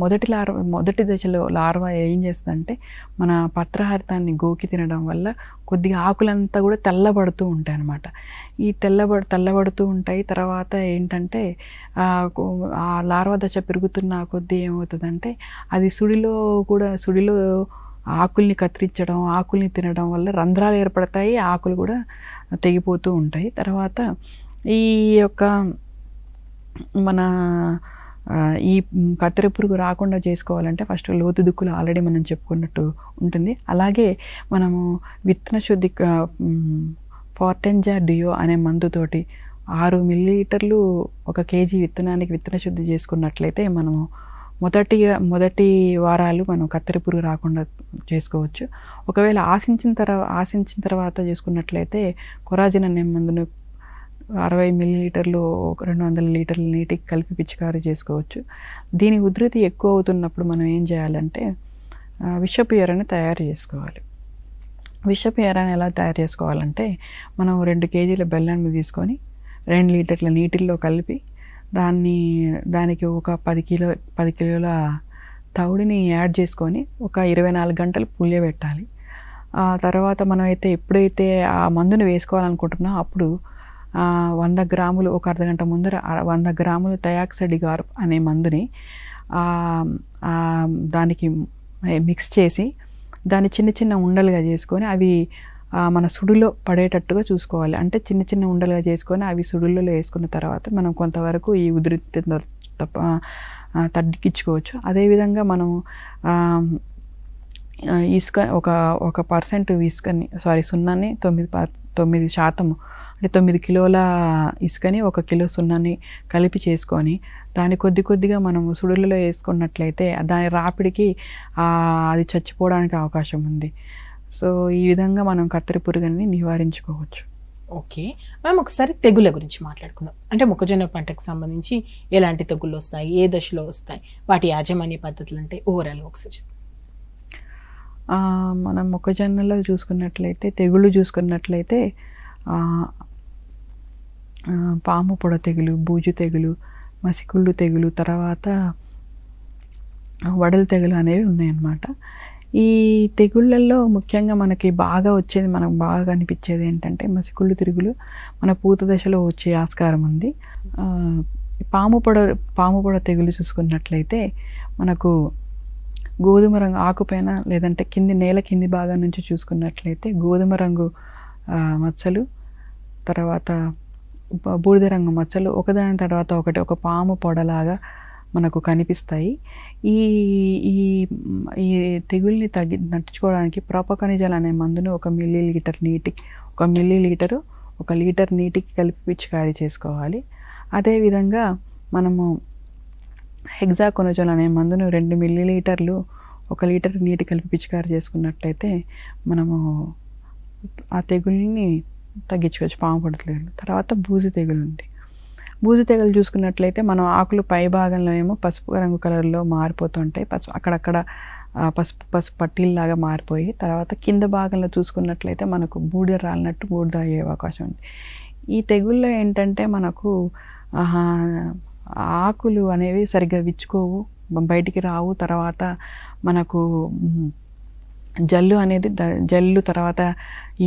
మొదటి దశలో లార్వా ఏం చేస్తుందంటే మన పత్రహారితాన్ని గోకి తినడం వల్ల కొద్దిగా ఆకులంతా కూడా తెల్లబడుతూ ఉంటాయి అన్నమాట. ఈ తెల్లబడుతూ ఉంటాయి. తర్వాత ఏంటంటే ఆ లార్వా దశ పెరుగుతున్న కొద్దీ ఏమవుతుందంటే అది సుడిలో ఆకుల్ని కత్తిరించడం, ఆకుల్ని తినడం వల్ల రంధ్రాలు ఏర్పడతాయి, ఆకులు కూడా తెగిపోతూ ఉంటాయి. తర్వాత ఈ యొక్క మన ఈ కత్తెర పురుగు రాకుండా చేసుకోవాలంటే ఫస్ట్ లోతు దుక్కులు ఆల్రెడీ మనం చెప్పుకున్నట్టు ఉంటుంది. అలాగే మనము విత్తన శుద్ధి ఫార్టెంజా డియో అనే మందుతోటి 6 మిల్లీలీటర్లు 1 కేజీ విత్తనానికి విత్తన శుద్ధి చేసుకున్నట్లయితే మనము మొదటి వారాలు మనం కత్తెర పురుగు రాకుండా చేసుకోవచ్చు. ఒకవేళ ఆశించిన తర్వాత చేసుకున్నట్లయితే కొరాజిన్ అనే మందును 60 మిల్లీలీటర్లు 200 లీటర్ల నీటికి కలిపి పిచికారీ చేసుకోవచ్చు. దీని ఉధృతి ఎక్కువ అవుతున్నప్పుడు మనం ఏం చేయాలంటే విషపు ఎరని తయారు చేసుకోవాలి. విషపు ఎరని ఎలా తయారు చేసుకోవాలంటే మనం 2 కేజీల బెల్లాన్ని తీసుకొని 2 లీటర్ల నీటిల్లో కలిపి దానికి ఒక 10 కిలోల తవుడిని యాడ్ చేసుకొని ఒక 24 గంటలు పులియబెట్టాలి. తర్వాత మనం ఎప్పుడైతే ఆ మందుని వేసుకోవాలనుకుంటున్నామో అప్పుడు 100 గ్రాములు ఒక అర్ధగంట ముందర 100 గ్రాములు థయాక్సడిగార్ అనే మందుని దానికి మిక్స్ చేసి దాన్ని చిన్న చిన్న ఉండలుగా చేసుకొని అవి మన సుడిలో పడేటట్టుగా చూసుకోవాలి. అంటే చిన్న చిన్న ఉండలుగా చేసుకొని అవి సుడులలో వేసుకున్న తర్వాత మనం కొంతవరకు ఈ ఉధృతి తగ్గించుకోవచ్చు. అదేవిధంగా మనం ఇసుక ఒక పర్సెంట్ సున్నాన్ని 9% అంటే 9 కిలోల ఇసుకని 1 కిలో సున్నాన్ని కలిపి చేసుకొని దాన్ని కొద్దిగా మనము సుడులలో వేసుకున్నట్లయితే దాని రాపిడికి అది చచ్చిపోవడానికి అవకాశం ఉంది. సో ఈ విధంగా మనం కత్తెర పురుగుని నివారించుకోవచ్చు. ఓకే మ్యామ్, ఒకసారి తెగుళ్ళ గురించి మాట్లాడుకుందాం. అంటే మొక్కజొన్న పంటకు సంబంధించి ఎలాంటి తెగుళ్ళు వస్తాయి, ఏ దశలో వస్తాయి, వాటి యాజమాన్య పద్ధతులు అంటే ఓవరాల్ ఒకసారి మనం మొక్కజొన్నలో తెగుళ్ళు చూసుకున్నట్లయితే పాము పొడ తెగులు, బూజు తెగులు, మసికుళ్ళు తెగులు, తర్వాత వడలు తెగులు అనేవి ఉన్నాయన్నమాట. ఈ తెగుళ్ళల్లో ముఖ్యంగా మనకు బాగా కనిపించేది ఏంటంటే మసికుళ్ళు తెగులు మన పూత దశలో వచ్చే ఆస్కారం ఉంది. పాము పొడ తెగులు చూసుకున్నట్లయితే మనకు గోధుమ రంగు ఆకుపైన లేదంటే నేల కింది భాగం నుంచి చూసుకున్నట్లయితే గోధుమ రంగు మచ్చలు, తర్వాత బూడిద రంగు మచ్చలు ఒకదాని తర్వాత ఒకటి ఒక పాము పొడలాగా మనకు కనిపిస్తాయి. ఈ తెగుల్ని తగ్గించుకోవడానికి ప్రోపకనిజాల్ అనే మందును 1 మిల్లీలీటరు 1 లీటర్ నీటికి కలిపి పిచికారీ చేసుకోవాలి. అదేవిధంగా మనము హెగ్జాకొనజోల్ అనే మందును 2 మిల్లీలీటర్లు 1 లీటర్ నీటి కలిపి పిచికారీ చేసుకున్నట్లయితే మనము ఆ తెగుల్ని తగ్గించుకోవచ్చు, పాము పొడ తెగులు. తర్వాత బూజు తెగులు ఉంది. బూజు తెగులు చూసుకున్నట్లయితే మనం ఆకులు పై భాగంలో ఏమో పసుపు రంగు కలర్లో మారిపోతుంటాయి, అక్కడక్కడ పసుపు పట్టీల్లాగా మారిపోయి తర్వాత కింద భాగంలో చూసుకున్నట్లయితే మనకు బూడిద రాలినట్టు బూడిద అయ్యే అవకాశం ఉంది. ఈ తెగుల్లో ఏంటంటే మనకు ఆకులు అనేవి సరిగ్గా విచ్చుకోవు, బయటికి రావు. తర్వాత మనకు జల్లు అనేది జల్లు తర్వాత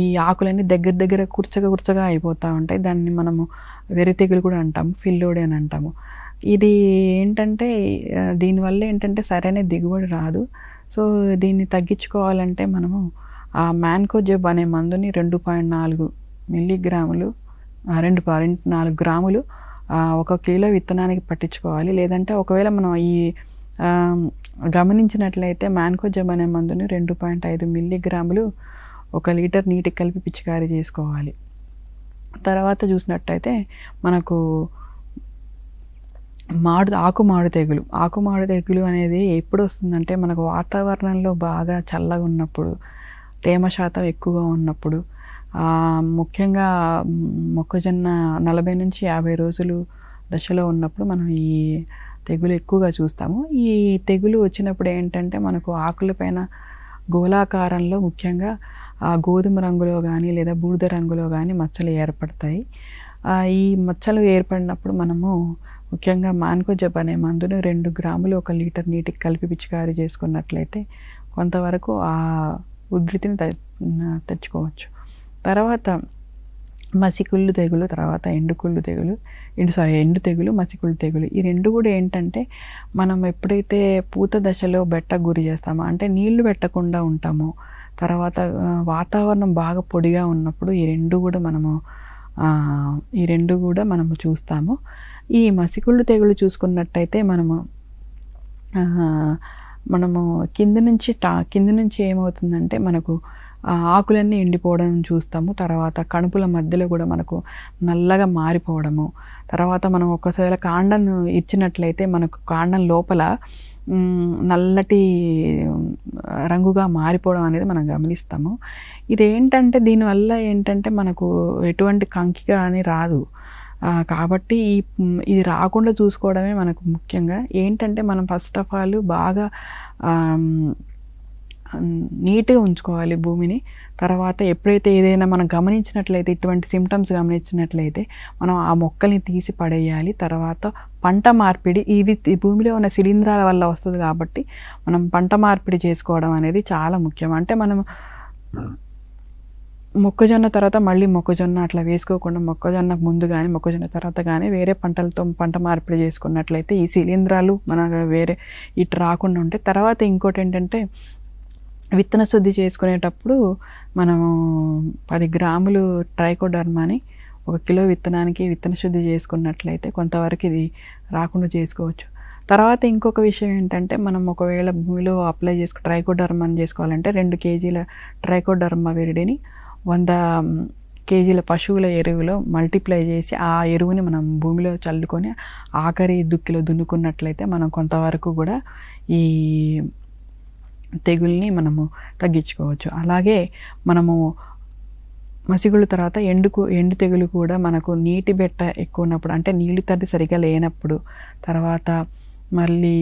ఈ ఆకులన్నీ దగ్గర కుర్చగా అయిపోతూ ఉంటాయి. దాన్ని మనము వెర్రి తెగులు కూడా అంటాము, ఫిల్లోడి అని అంటాము. ఇది ఏంటంటే దీనివల్ల ఏంటంటే సరైన దిగుబడి రాదు. సో దీన్ని తగ్గించుకోవాలంటే మనము ఆ మ్యాన్కోజెబ్ అనే మందుని 2.4 మిల్లీగ్రాములు 2.4 గ్రాములు 1 కిలో విత్తనానికి పట్టించుకోవాలి. లేదంటే ఒకవేళ మనం ఈ గమనించినట్లయితే మ్యాన్కోజెబ్ అనే మందుని 2.5 మిల్లీగ్రాములు 1 లీటర్ నీటికి కలిపి పిచికారీ చేసుకోవాలి. తర్వాత చూసినట్టయితే మనకు ఆకుమాడు తెగులు అనేది ఎప్పుడు వస్తుందంటే మనకు వాతావరణంలో బాగా చల్లగా ఉన్నప్పుడు, తేమ శాతం ఎక్కువగా ఉన్నప్పుడు, ముఖ్యంగా మొక్కజొన్న 40 నుంచి 50 రోజులు దశలో ఉన్నప్పుడు మనం ఈ తెగులు ఎక్కువగా చూస్తాము. ఈ తెగులు వచ్చినప్పుడు ఏంటంటే మనకు ఆకులపైన గోళాకారంలో ముఖ్యంగా గోధుమ రంగులో కానీ లేదా బూడిద రంగులో కానీ మచ్చలు ఏర్పడతాయి. ఈ మచ్చలు ఏర్పడినప్పుడు మనము ముఖ్యంగా మ్యాన్కోజెబ్ అనే మందును 2 గ్రాములు 1 లీటర్ నీటికి కలిపి పిచికారీ చేసుకున్నట్లయితే కొంతవరకు ఆ ఉధృతిని తెచ్చుకోవచ్చు. తర్వాత మసికుళ్ళు తెగులు, తర్వాత ఎండు తెగులు, మసికుళ్ళు తెగులు. ఈ రెండు కూడా ఏంటంటే మనం ఎప్పుడైతే పూత దశలో బెట్టకు గురి చేస్తామో, అంటే నీళ్లు పెట్టకుండా ఉంటామో, తర్వాత వాతావరణం బాగా పొడిగా ఉన్నప్పుడు ఈ రెండు కూడా మనము చూస్తాము. ఈ మసికుళ్ళు తెగులు చూసుకున్నట్టయితే మనము కింద నుంచి ఏమవుతుందంటే మనకు ఆకులన్నీ ఎండిపోవడం చూస్తాము. తర్వాత కణుపుల మధ్యలో కూడా మనకు నల్లగా మారిపోవడము, తర్వాత మనం ఒకసారి కాండం ఇచ్చినట్లయితే మనకు కాండం లోపల నల్లటి రంగుగా మారిపోవడం అనేది మనం గమనిస్తాము. ఇదేంటంటే దీనివల్ల ఏంటంటే మనకు ఎటువంటి కంకి కానీ రాదు. కాబట్టి ఇది రాకుండా చూసుకోవడమే మనకు ముఖ్యంగా. ఏంటంటే మనం ఫస్ట్ ఆఫ్ ఆల్ బాగా నీట్గా ఉంచుకోవాలి భూమిని. తర్వాత ఎప్పుడైతే ఏదైనా మనం గమనించినట్లయితే, ఇటువంటి సిమ్టమ్స్ గమనించినట్లయితే మనం ఆ మొక్కల్ని తీసి పడేయాలి. తర్వాత పంట మార్పిడి, ఈ భూమిలో ఉన్న శిలీంధ్రాల వల్ల వస్తుంది కాబట్టి మనం పంట మార్పిడి చేసుకోవడం అనేది చాలా ముఖ్యం. అంటే మనం మొక్కజొన్న తర్వాత మళ్ళీ మొక్కజొన్న అట్లా వేసుకోకుండా మొక్కజొన్నకు ముందు కానీ మొక్కజొన్న తర్వాత కానీ వేరే పంటలతో పంట మార్పిడి చేసుకున్నట్లయితే ఈ శిలీంధ్రాలు మనకు వేరే ఇటు రాకుండా ఉంటాయి. తర్వాత ఇంకోటి ఏంటంటే విత్తన శుద్ధి చేసుకునేటప్పుడు మనము 10 గ్రాములు ట్రైకోడర్మాని 1 కిలో విత్తనానికి విత్తన శుద్ధి చేసుకున్నట్లయితే కొంతవరకు ఇది రాకుండా చేసుకోవచ్చు. తర్వాత ఇంకొక విషయం ఏంటంటే మనం ఒకవేళ భూమిలో అప్లై ట్రైకోడర్మాని చేసుకోవాలంటే 2 కేజీల ట్రైకోడర్మా విరిడిని 100 కేజీల పశువుల ఎరువులో మల్టిప్లై చేసి ఆ ఎరువుని మనం భూమిలో చల్లుకొని ఆఖరి దుక్కిలో దున్నుకున్నట్లయితే మనం కొంతవరకు కూడా ఈ తెగుల్ని మనము తగ్గించుకోవచ్చు. అలాగే మనము మసిగుళ్ళ తర్వాత ఎండు తెగులు కూడా మనకు నీటి బెట్ట ఎక్కువ ఉన్నప్పుడు, అంటే నీళ్ళు తడి సరిగా లేనప్పుడు, తర్వాత మళ్ళీ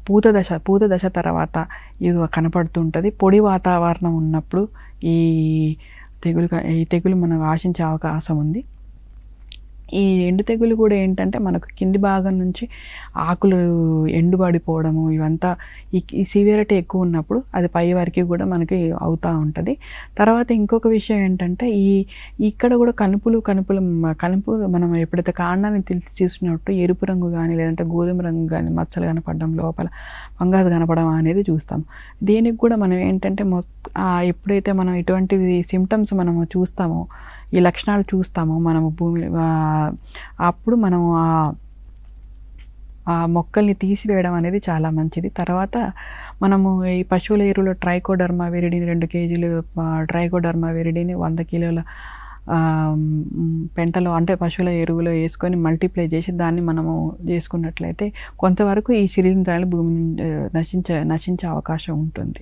పూత దశ తర్వాత ఇది కనపడుతుంటుంది. పొడి వాతావరణం ఉన్నప్పుడు ఈ తెగులు మనకు ఆశించే అవకాశం ఉంది. ఈ ఎండు తెగులు కూడా ఏంటంటే మనకు కింది భాగం నుంచి ఆకులు ఎండుబడిపోవడము, ఇవంతా ఈ సివియరిటీ ఎక్కువ ఉన్నప్పుడు అది పై వరకు కూడా మనకి అవుతూ ఉంటుంది. తర్వాత ఇంకొక విషయం ఏంటంటే ఇక్కడ కూడా కనుపులు మనం ఎప్పుడైతే కాండాన్ని చూసినట్టు ఎరుపు రంగు కానీ లేదంటే గోధుమ రంగు కానీ మచ్చలు కనపడడం, లోపల ఫంగస్ కనపడడం అనేది చూస్తాం. దీనికి కూడా మనం ఏంటంటే ఎప్పుడైతే మనం ఇటువంటి సిమ్టమ్స్ మనము చూస్తామో, ఈ లక్షణాలు చూస్తామో మనము అప్పుడు మనం ఆ మొక్కల్ని తీసివేయడం అనేది చాలా మంచిది. తర్వాత మనము ఈ పశువుల ఎరువులో ట్రైకోడర్మా విరిడిని 2 కేజీలు ట్రైకోడర్మా విరిడిని 100 కిలోల పెంటలో అంటే పశువుల ఎరువులో వేసుకొని మల్టిప్లై చేసి దాన్ని మనము చేసుకున్నట్లయితే కొంతవరకు ఈ శిలీంధ్రాలు భూమి నశించే అవకాశం ఉంటుంది.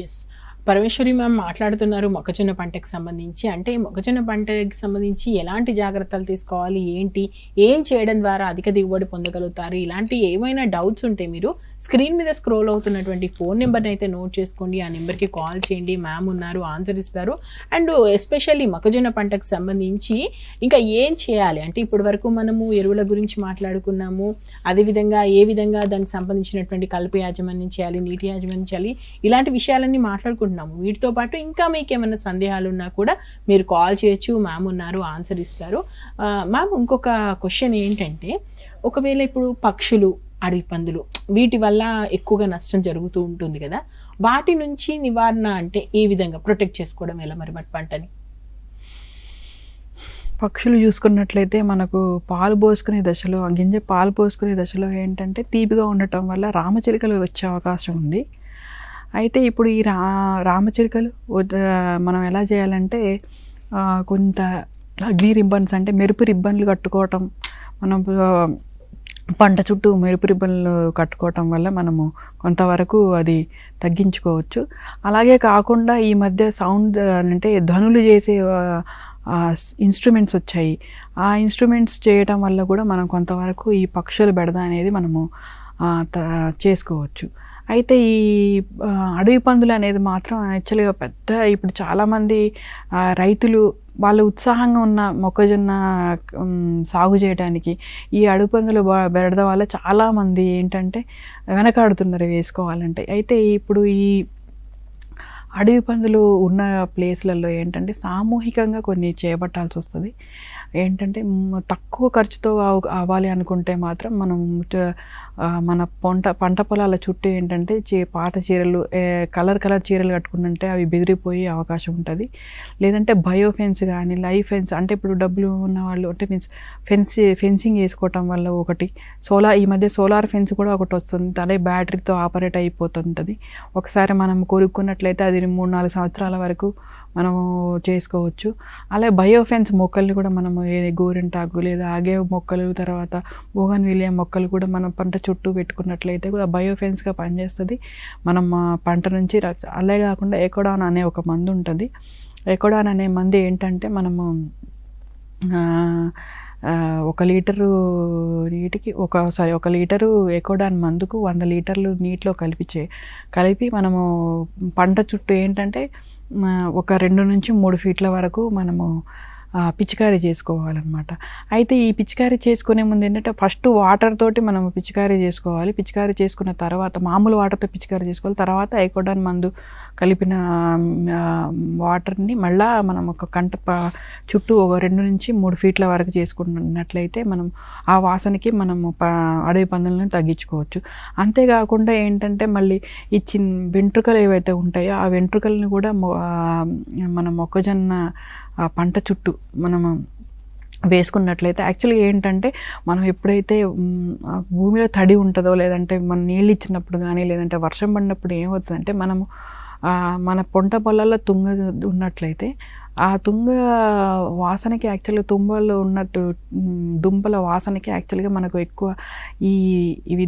ఎస్, పరమేశ్వరి మ్యామ్ మాట్లాడుతున్నారు మొక్కజొన్న పంటకు సంబంధించి. అంటే మొక్కజొన్న పంటకి సంబంధించి ఎలాంటి జాగ్రత్తలు తీసుకోవాలి, ఏంటి, ఏం చేయడం ద్వారా అధిక దిగుబడి పొందగలుగుతారు, ఇలాంటి ఏమైనా డౌట్స్ ఉంటే మీరు స్క్రీన్ మీద స్క్రోల్ అవుతున్నటువంటి ఫోన్ నెంబర్ని అయితే నోట్ చేసుకోండి. ఆ నెంబర్కి కాల్ చేయండి, మ్యామ్ ఉన్నారు, ఆన్సర్ ఇస్తారు. అండ్ ఎస్పెషల్లీ మొక్కజొన్న పంటకు సంబంధించి ఇంకా ఏం చేయాలి అంటే ఇప్పటి వరకు మనము ఎరువుల గురించి మాట్లాడుకున్నాము, అదేవిధంగా ఏ విధంగా దానికి సంబంధించినటువంటి కలుపు యాజమాన్యం చేయాలి, నీటి యాజమాన్యం చేయాలి, ఇలాంటి విషయాలన్నీ మాట్లాడుకుంటున్నాము. వీటితో పాటు ఇంకా మీకు ఏమైనా సందేహాలు ఉన్నా కూడా మీరు కాల్ చేయొచ్చు, మ్యామ్ ఉన్నారు, ఆన్సర్ ఇస్తారు. మ్యామ్ ఇంకొక క్వశ్చన్ ఏంటంటే, ఒకవేళ ఇప్పుడు పక్షులు, అడవి పందులు వీటి వల్ల ఎక్కువగా నష్టం జరుగుతూ ఉంటుంది కదా, వాటి నుంచి నివారణ అంటే ఏ విధంగా ప్రొటెక్ట్ చేసుకోవడం ఎలా మరి పంటని? పక్షులు చూసుకున్నట్లయితే మనకు పాలు పోసుకునే దశలో, గింజ పాలు పోసుకునే దశలో ఏంటంటే తీపిగా ఉండటం వల్ల రామచిలుకలు వచ్చే అవకాశం ఉంది. అయితే ఇప్పుడు ఈ రామచిలుకలు మనం ఎలా చేయాలంటే కొంత అగ్ని రిబ్బన్స్ అంటే మెరుపు రిబ్బన్లు కట్టుకోవటం, మనం పంట చుట్టూ మెరుపు రిబ్బన్లు కట్టుకోవటం వల్ల మనము కొంతవరకు అది తగ్గించుకోవచ్చు. అలాగే కాకుండా ఈ మధ్య సౌండ్ అంటే ధ్వనులు చేసే ఇన్స్ట్రుమెంట్స్ వచ్చాయి. ఆ ఇన్స్ట్రుమెంట్స్ చేయటం వల్ల కూడా మనం కొంతవరకు ఈ పక్షుల బెడద అనేది మనము చేసుకోవచ్చు. అయితే ఈ అడవి పందులు అనేది మాత్రం యాక్చువల్గా పెద్ద, ఇప్పుడు చాలామంది రైతులు వాళ్ళు ఉత్సాహంగా ఉన్న మొక్కజొన్న సాగు చేయడానికి ఈ అడవి పందులు బెడద వల్ల చాలామంది ఏంటంటే వెనకాడుతున్నారు వేసుకోవాలంటే. అయితే ఇప్పుడు ఈ అడవి పందులు ఉన్న ప్లేస్లలో ఏంటంటే సామూహికంగా కొన్ని చేపట్టాల్సి వస్తుంది. ఏంటంటే తక్కువ ఖర్చుతో అవ్వాలి అనుకుంటే మాత్రం మనం మన పంట పొలాల చుట్టూ ఏంటంటే పాత చీరలు, కలర్ చీరలు కట్టుకుంటుంటే అవి బెదిరిపోయే అవకాశం ఉంటుంది. లేదంటే బయో ఫెన్స్ కానీ, లైఫ్ ఫెన్స్ అంటే ఇప్పుడు డబ్బులు ఉన్న వాళ్ళు అంటే మీన్స్ ఫెన్సింగ్ వేసుకోవటం వల్ల ఒకటి, ఈ మధ్య సోలార్ ఫెన్స్ కూడా ఒకటి వస్తుంది, అదే బ్యాటరీతో ఆపరేట్ అయిపోతుంటుంది. ఒకసారి మనం కొనుక్కున్నట్లయితే అది 3-4 సంవత్సరాల వరకు మనము చేసుకోవచ్చు. అలాగే బయోఫెన్స్ మొక్కల్ని కూడా మనము గోరింటాకు లేదా ఆగే మొక్కలు, తర్వాత బోగన్విలియా మొక్కలు కూడా మనం పంట చుట్టూ పెట్టుకున్నట్లయితే కూడా బయోఫెన్స్గా పనిచేస్తుంది. మనం పంట నుంచి అలాగే కాకుండా ఎకోడాన్ అనే ఒక మందు ఉంటుంది. ఎకోడాన్ అనే మందు ఏంటంటే మనము 1 లీటరు నీటికి 1 లీటరు ఎకోడాన్ మందుకు 100 లీటర్లు నీటిలో కలిపి మనము పంట చుట్టూ ఏంటంటే ఒక 2 నుంచి 3 ఫీట్ల వరకు మనము పిచికారీ చేసుకోవాలన్నమాట. అయితే ఈ పిచికారీ చేసుకునే ముందు ఏంటంటే ఫస్ట్ వాటర్ తోటి మనం పిచికారీ చేసుకోవాలి. పిచికారీ చేసుకున్న తర్వాత మామూలు వాటర్తో పిచికారీ చేసుకోవాలి. తర్వాత ఎకోడాన్ మందు కలిపిన వాటర్ని మళ్ళీ మనం ఒక చుట్టూ ఒక 2 నుంచి 3 ఫీట్ల వరకు చేసుకున్నట్లయితే మనం ఆ వాసనకి మనము అడవి పందులను తగ్గించుకోవచ్చు. అంతేకాకుండా ఏంటంటే మళ్ళీ ఈ వెంట్రుకలు ఏవైతే ఉంటాయో ఆ వెంట్రుకలను కూడా మన మొక్కజొన్న పంట చుట్టూ మనము వేసుకున్నట్లయితే యాక్చువల్గా ఏంటంటే మనం ఎప్పుడైతే భూమిలో తడి ఉంటుందో, లేదంటే మనం నీళ్ళు ఇచ్చినప్పుడు కానీ, లేదంటే వర్షం పడినప్పుడు ఏమవుతుందంటే మనము మన పంట పొలాల్లో తుంగ ఉన్నట్లయితే ఆ తుంగ వాసనకి యాక్చువల్గా తుంబల్లో ఉన్నట్టు దుంపల వాసనకి యాక్చువల్గా మనకు ఎక్కువ ఇవి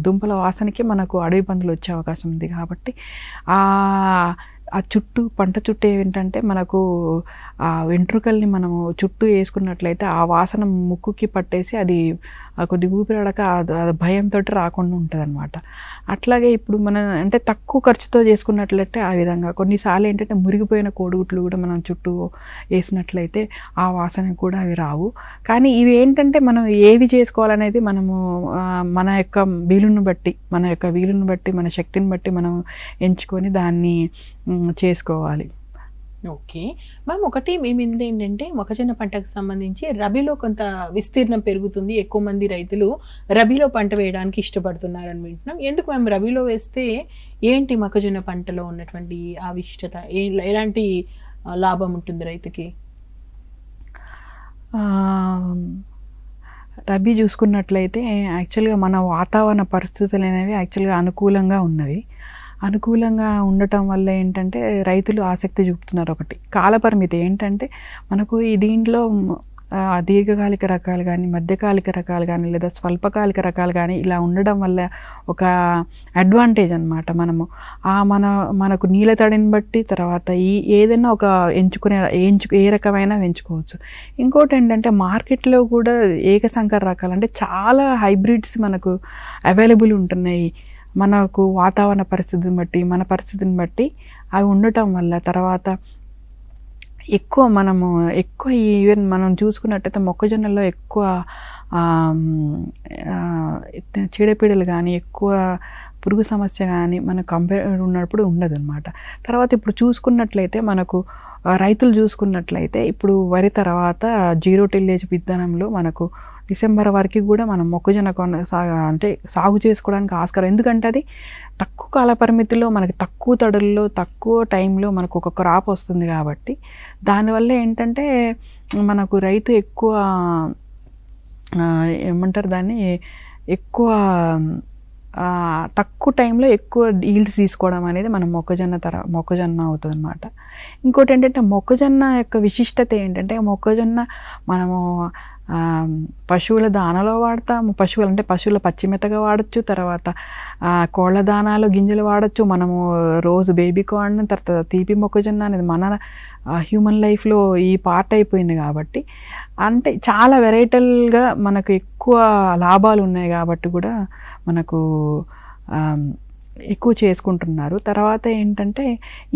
దుంపల వాసనకి మనకు అడవి పందులు వచ్చే అవకాశం ఉంది. కాబట్టి ఆ పంట చుట్టూ ఏంటంటే మనకు ఆ వెంట్రుకల్ని మనము చుట్టూ వేసుకున్నట్లయితే ఆ వాసన ముక్కుకి పట్టేసి అది కొద్ది ఊపిరాడక అది భయంతో రాకుండా ఉంటుంది అనమాట. అట్లాగే ఇప్పుడు మనం అంటే తక్కువ ఖర్చుతో చేసుకున్నట్లయితే ఆ విధంగా కొన్నిసార్లు ఏంటంటే మురిగిపోయిన కోడిగుడ్లు కూడా మనం చుట్టూ వేసినట్లయితే ఆ వాసన కూడా అవి రావు. కానీ ఇవి ఏంటంటే మనం ఏవి చేసుకోవాలనేది మనము మన యొక్క వీలుని బట్టి మన శక్తిని బట్టి మనం ఎంచుకొని దాన్ని చేసుకోవాలి. ఓకే మ్యామ్, ఒకటి మేమింది ఏంటంటే మొక్కజొన్న పంటకు సంబంధించి రబీలో కొంత విస్తీర్ణం పెరుగుతుంది, ఎక్కువ మంది రైతులు రబీలో పంట వేయడానికి ఇష్టపడుతున్నారని వింటున్నాం. ఎందుకు మ్యామ్ రబీలో వేస్తే ఏంటి మొక్కజొన్న పంటలో ఉన్నటువంటి ఆవిష్టత, ఎలాంటి లాభం ఉంటుంది రైతుకి? రబీ చూసుకున్నట్లయితే యాక్చువల్గా మన వాతావరణ పరిస్థితులు అనేవి యాక్చువల్గా అనుకూలంగా ఉండటం వల్ల ఏంటంటే రైతులు ఆసక్తి చూపుతున్నారు. ఒకటి కాలపరిమితి ఏంటంటే మనకు ఈ దీంట్లో దీర్ఘకాలిక రకాలు కానీ, మధ్యకాలిక రకాలు కానీ, లేదా స్వల్పకాలిక రకాలు కానీ ఇలా ఉండడం వల్ల ఒక అడ్వాంటేజ్ అనమాట. మనకు నీళ్ళ తడిని బట్టి తర్వాత ఏదైనా ఒక ఏ రకమైనా ఎంచుకోవచ్చు. ఇంకోటి ఏంటంటే మార్కెట్లో కూడా ఏకసంకర రకాలు అంటే చాలా హైబ్రిడ్స్ మనకు అవైలబుల్ ఉంటున్నాయి. మనకు వాతావరణ పరిస్థితిని బట్టి, మన పరిస్థితిని బట్టి అవి ఉండటం వల్ల తర్వాత ఎక్కువ ఈవెన్ మనం చూసుకున్నట్టయితే మొక్కజొన్నలో ఎక్కువ చీడపీడలు కానీ, ఎక్కువ పురుగు సమస్య కానీ మనకు కంపేర్ ఉన్నప్పుడు ఉండదు అనమాట. తర్వాత ఇప్పుడు చూసుకున్నట్లయితే మనకు రైతులు చూసుకున్నట్లయితే ఇప్పుడు వరి తర్వాత జీరో టిల్లేజ్ విధానంలో మనకు డిసెంబర్ వరకు కూడా మనం మొక్కజొన్న అంటే సాగు చేసుకోవడానికి ఆస్కారం. ఎందుకంటే అది తక్కువ కాల పరిమితిలో మనకి తక్కువ తడుల్లో తక్కువ టైంలో మనకు ఒక క్రాప్ వస్తుంది కాబట్టి దానివల్ల ఏంటంటే మనకు రైతు ఎక్కువ ఏమంటారు దాన్ని ఎక్కువ తక్కువ టైంలో ఎక్కువ ఈల్డ్స్ తీసుకోవడం అనేది మనం మొక్కజొన్న అవుతుంది అనమాట. ఇంకోటి ఏంటంటే మొక్కజొన్న యొక్క విశిష్టత ఏంటంటే మొక్కజొన్న మనము పశువుల దానాలో వాడతాము. పశువుల పచ్చిమెత్తగా వాడచ్చు, తర్వాత కోళ్ళ దానాలో గింజలు వాడచ్చు. మనము రోజు బేబీ కార్న్ తర్వాత తీపి మొక్కజొన్న అనేది మన హ్యూమన్ లైఫ్లో ఈ పార్ట్ అయిపోయింది కాబట్టి అంటే చాలా వెరైటీలుగా మనకు ఎక్కువ లాభాలు ఉన్నాయి కాబట్టి కూడా మనకు ఎక్కువ చేసుకుంటున్నారు. తర్వాత ఏంటంటే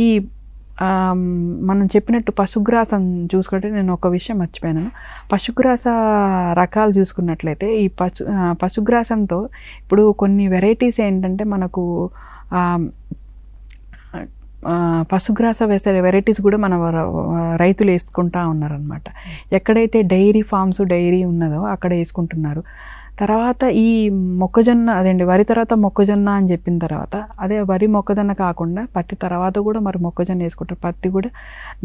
ఈ మనం చెప్పినట్టు పశుగ్రాసం చూసుకుంటే నేను ఒక విషయం మర్చిపోయాను. పశుగ్రాస రకాలు చూసుకున్నట్లయితే ఈ పశుగ్రాసంతో ఇప్పుడు కొన్ని వెరైటీస్ ఏంటంటే మనకు పశుగ్రాస వెరైటీస్ కూడా మన రైతులు వేసుకుంటూ ఉన్నారనమాట. ఎక్కడైతే డైరీ ఉన్నదో అక్కడ వేసుకుంటున్నారు. తర్వాత ఈ వరి తర్వాత మొక్కజొన్న అని చెప్పిన తర్వాత అదే వరి మొక్కజొన్న కాకుండా పత్తి తర్వాత కూడా మరి మొక్కజొన్న వేసుకుంటారు. పత్తి కూడా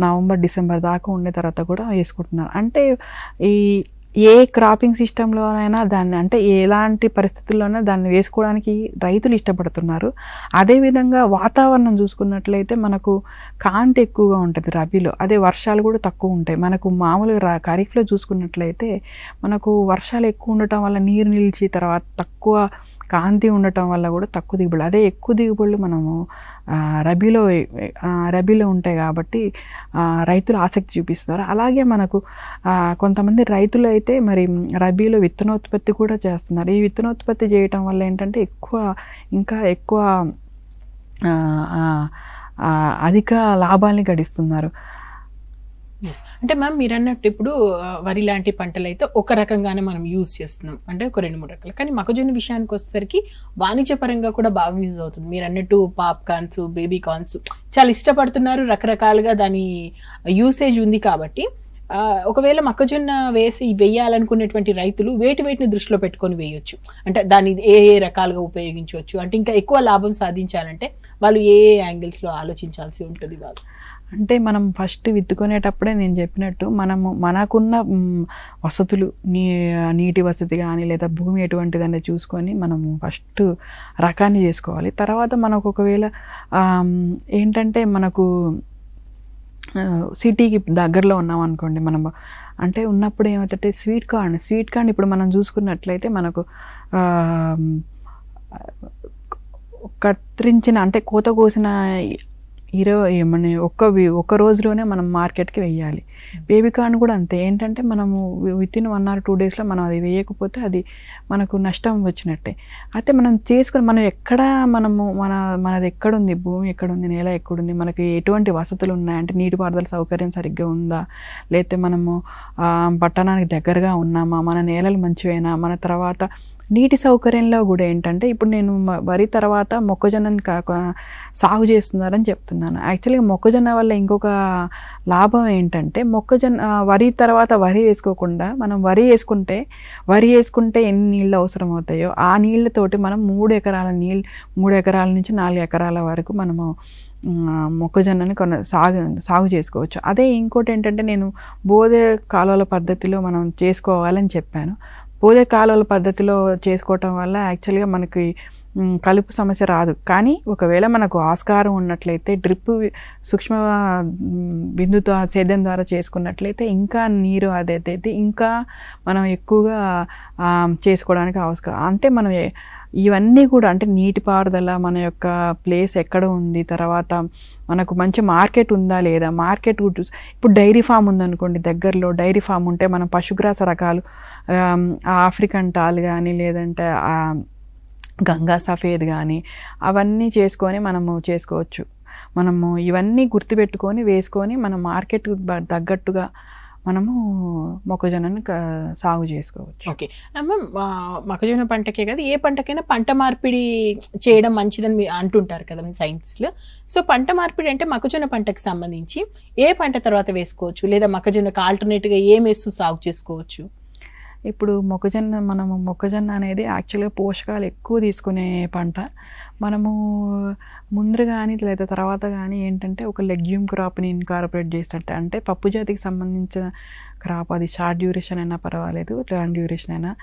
నవంబర్ డిసెంబర్ దాకా ఉండే తర్వాత కూడా వేసుకుంటున్నారు. అంటే ఏ క్రాపింగ్ సిస్టంలోనైనా దాన్ని అంటే ఎలాంటి పరిస్థితుల్లోనైనా దాన్ని వేసుకోవడానికి రైతులు ఇష్టపడుతున్నారు. అదేవిధంగా వాతావరణం చూసుకున్నట్లయితే మనకు కాంతి ఎక్కువగా ఉంటుంది రబీలో, అదే వర్షాలు కూడా తక్కువ ఉంటాయి. మనకు మామూలుగా ఖరీఫ్లో చూసుకున్నట్లయితే మనకు వర్షాలు ఎక్కువ ఉండటం వల్ల నీరు నిలిచి తర్వాత తక్కువ కాంతి ఉండటం వల్ల కూడా తక్కువ దిగుబడులు, అదే ఎక్కువ దిగుబడులు మనము రబీలో ఉంటాయి కాబట్టి రైతులు ఆసక్తి చూపిస్తున్నారు. అలాగే మనకు కొంతమంది రైతులు అయితే మరి రబీలో విత్తనోత్పత్తి కూడా చేస్తున్నారు. ఈ విత్తనోత్పత్తి చేయటం వల్ల ఏంటంటే ఇంకా ఎక్కువ అధిక లాభాల్ని గడిస్తున్నారు. అంటే మ్యామ్ మీరు అన్నట్టు ఇప్పుడు వరి లాంటి పంటలు అయితే ఒక రకంగానే మనం యూజ్ చేస్తున్నాం, అంటే ఒక 2-3 రకాలు. కానీ మొక్కజొన్న విషయానికి వచ్చేసరికి వాణిజ్యపరంగా కూడా బాగా యూజ్ అవుతుంది. మీరు అన్నట్టు పాప్కార్న్స్, బేబీ కార్న్స్ చాలా ఇష్టపడుతున్నారు, రకరకాలుగా దాని యూసేజ్ ఉంది. కాబట్టి ఒకవేళ మొక్కజొన్న వేయాలనుకునేటువంటి రైతులు వేటిని దృష్టిలో పెట్టుకొని వేయొచ్చు, అంటే దాన్ని ఏ రకాలుగా ఉపయోగించవచ్చు, అంటే ఇంకా ఎక్కువ లాభం సాధించాలంటే వాళ్ళు ఏ యాంగిల్స్లో ఆలోచించాల్సి ఉంటుంది వాళ్ళు? అంటే మనం ఫస్ట్ విత్తుకునేటప్పుడే నేను చెప్పినట్టు మనకున్న వసతులు నీటి వసతి కానీ లేదా భూమి ఎటువంటిదని చూసుకొని మనము ఫస్ట్ రకాన్ని చేసుకోవాలి. తర్వాత మనకు ఒకవేళ ఏంటంటే మనకు సిటీకి దగ్గరలో ఉన్నాం అనుకోండి, మనం అంటే ఉన్నప్పుడు ఏమవుతుంటే స్వీట్ కార్న్ ఇప్పుడు మనం చూసుకున్నట్లయితే మనకు కత్తిరించిన అంటే కోత కోసిన ఒక్క రోజులోనే మనం మార్కెట్కి వెయ్యాలి. బేబీ కార్న్ కూడా అంతే. ఏంటంటే మనము వితిన్ 1 or 2 daysలో మనం అది వేయకపోతే అది మనకు నష్టం వచ్చినట్టే. అయితే మనం చేసుకుని మనది ఎక్కడుంది, భూమి ఎక్కడుంది, నేల ఎక్కడుంది, మనకి ఎటువంటి వసతులు ఉన్నాయి, అంటే నీటిపారుదల సౌకర్యం సరిగ్గా ఉందా, లేకపోతే మనము పట్టణానికి దగ్గరగా ఉన్నామా, మన నేలలు మంచివేనా, మన తర్వాత నీటి సౌకర్యంలో కూడా ఏంటంటే ఇప్పుడు నేను వరి తర్వాత మొక్కజొన్నని సాగు చేస్తున్నారని చెప్తున్నాను. యాక్చువల్గా మొక్కజొన్న వల్ల ఇంకొక లాభం ఏంటంటే వరి తర్వాత వరి వేసుకోకుండా మనం వరి వేసుకుంటే ఎన్ని నీళ్ళు అవసరం అవుతాయో ఆ నీళ్ళతోటి మనం 3 ఎకరాల నుంచి 4 ఎకరాల వరకు మనము మొక్కజొన్నని సాగు చేసుకోవచ్చు. అదే ఇంకోటి ఏంటంటే నేను బోధే కాలువల పద్ధతిలో మనం చేసుకోవాలని చెప్పాను. బోధే కాలువల పద్ధతిలో చేసుకోవటం వల్ల యాక్చువల్గా మనకి కలుపు సమస్య రాదు. కానీ ఒకవేళ మనకు ఆస్కారం ఉన్నట్లయితే డ్రిప్ సూక్ష్మ బిందుతో సేద్యం ద్వారా చేసుకున్నట్లయితే ఇంకా నీరు అదైతే ఇంకా మనం ఎక్కువగా చేసుకోవడానికి ఆస్కారం. అంటే మనం ఇవన్నీ కూడా అంటే నీటిపారుదల, మన యొక్క ప్లేస్ ఎక్కడ ఉంది, తర్వాత మనకు మంచి మార్కెట్ ఉందా లేదా, మార్కెట్ ఇప్పుడు డైరీ ఫామ్ ఉందనుకోండి, దగ్గరలో డైరీ ఫామ్ ఉంటే మనం పశుగ్రాస రకాలు ఆఫ్రికన్ టాల్ కానీ లేదంటే గంగా సఫేద్ కానీ అవన్నీ చేసుకొని మనము చేసుకోవచ్చు. మనము ఇవన్నీ గుర్తుపెట్టుకొని వేసుకొని మనం మార్కెట్ తగ్గట్టుగా మనము మొక్కజొన్నను సాగు చేసుకోవచ్చు. ఓకే మ్యామ్, మొక్కజొన్న పంటకే కదా ఏ పంటకైనా పంట మార్పిడి చేయడం మంచిదని అంటుంటారు కదా మీ సైన్స్లో. సో పంట మార్పిడి అంటే మొక్కజొన్న పంటకు సంబంధించి ఏ పంట తర్వాత వేసుకోవచ్చు, లేదా మొక్కజొన్నకు ఆల్టర్నేట్గా ఏం వేస్తూ సాగు చేసుకోవచ్చు? ఇప్పుడు మొక్కజొన్న అనేది యాక్చువల్గా పోషకాలు ఎక్కువ తీసుకునే పంట. మనము ముందు కానీ లేదా తర్వాత కానీ ఏంటంటే ఒక లెగ్యూమ్ క్రాప్ని ఇన్కార్పొరేట్ చేసినట్టు, అంటే పప్పు జాతికి సంబంధించిన క్రాప్, అది షార్ట్ డ్యూరేషన్ అయినా పర్వాలేదు, లాంగ్ డ్యూరేషన్ అయినా.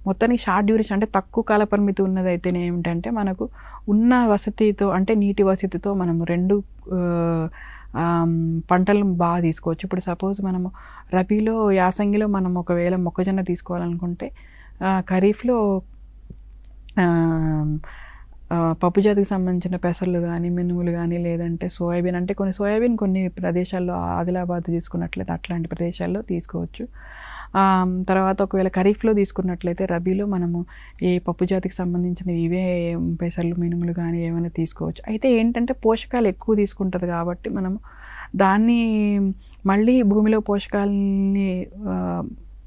మొత్తానికి షార్ట్ డ్యూరేషన్ అంటే తక్కువ కాల పరిమితి ఉన్నదైతేనే ఏమిటంటే మనకు ఉన్న వసతితో అంటే నీటి వసతితో మనము 2 పంటలు బాగా తీసుకోవచ్చు. ఇప్పుడు సపోజ్ మనము రబీలో యాసంగిలో మనం ఒకవేళ మొక్కజొన్న తీసుకోవాలనుకుంటే ఖరీఫ్లో పప్పు జాతికి సంబంధించిన పెసర్లు కానీ మినుములు కానీ లేదంటే సోయాబీన్, అంటే కొన్ని ప్రదేశాల్లో ఆదిలాబాద్ తీసుకున్నట్లయితే అట్లాంటి ప్రదేశాల్లో తీసుకోవచ్చు. తర్వాత ఒకవేళ ఖరీఫ్లో తీసుకున్నట్లయితే రబీలో మనము ఈ పప్పు జాతికి సంబంధించిన ఇవే పెసర్లు మినుములు కానీ ఏమైనా తీసుకోవచ్చు. అయితే ఏంటంటే పోషకాలు ఎక్కువ తీసుకుంటుంది కాబట్టి మనము దాన్ని మళ్ళీ భూమిలో పోషకాలని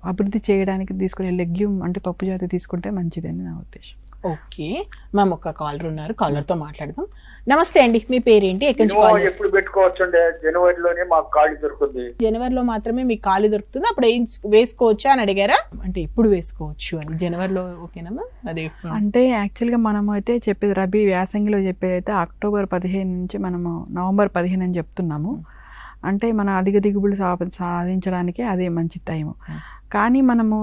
అభివృద్ధి చేయడానికి తీసుకునే లెగ్యూమ్ అంటే పప్పు జాతి తీసుకుంటే మంచిదని నా ఉద్దేశం. ఓకే మ్యామ్, ఒక కాలర్ ఉన్నారు, కాలర్తో మాట్లాడదాం. నమస్తే అండి, మీ పేరేంటి, ఎక్కడి నుంచి కాల్ చేస్తారు? ఎప్పుడు పెట్టుకోవచ్చు అంటే జనవరిలోనే మాకు ఖాళీ దొరుకుతుంది. జనవరిలో మాత్రమే మీకు ఖాళీ దొరుకుతుంది, అప్పుడు వేసుకోవచ్చా అని అడిగారా? అంటే ఎప్పుడు వేసుకోవచ్చు అని జనవరిలో ఓకేనా? అదే అంటే యాక్చువల్గా మనము అయితే చెప్పేది రబీ వ్యాసంగిలో చెప్పేది అయితే అక్టోబర్ 15 నుంచి మనము నవంబర్ 15 అని చెప్తున్నాము. అంటే మన అధిక దిగుబడి సాధించడానికి అదే మంచి టైము. కానీ మనము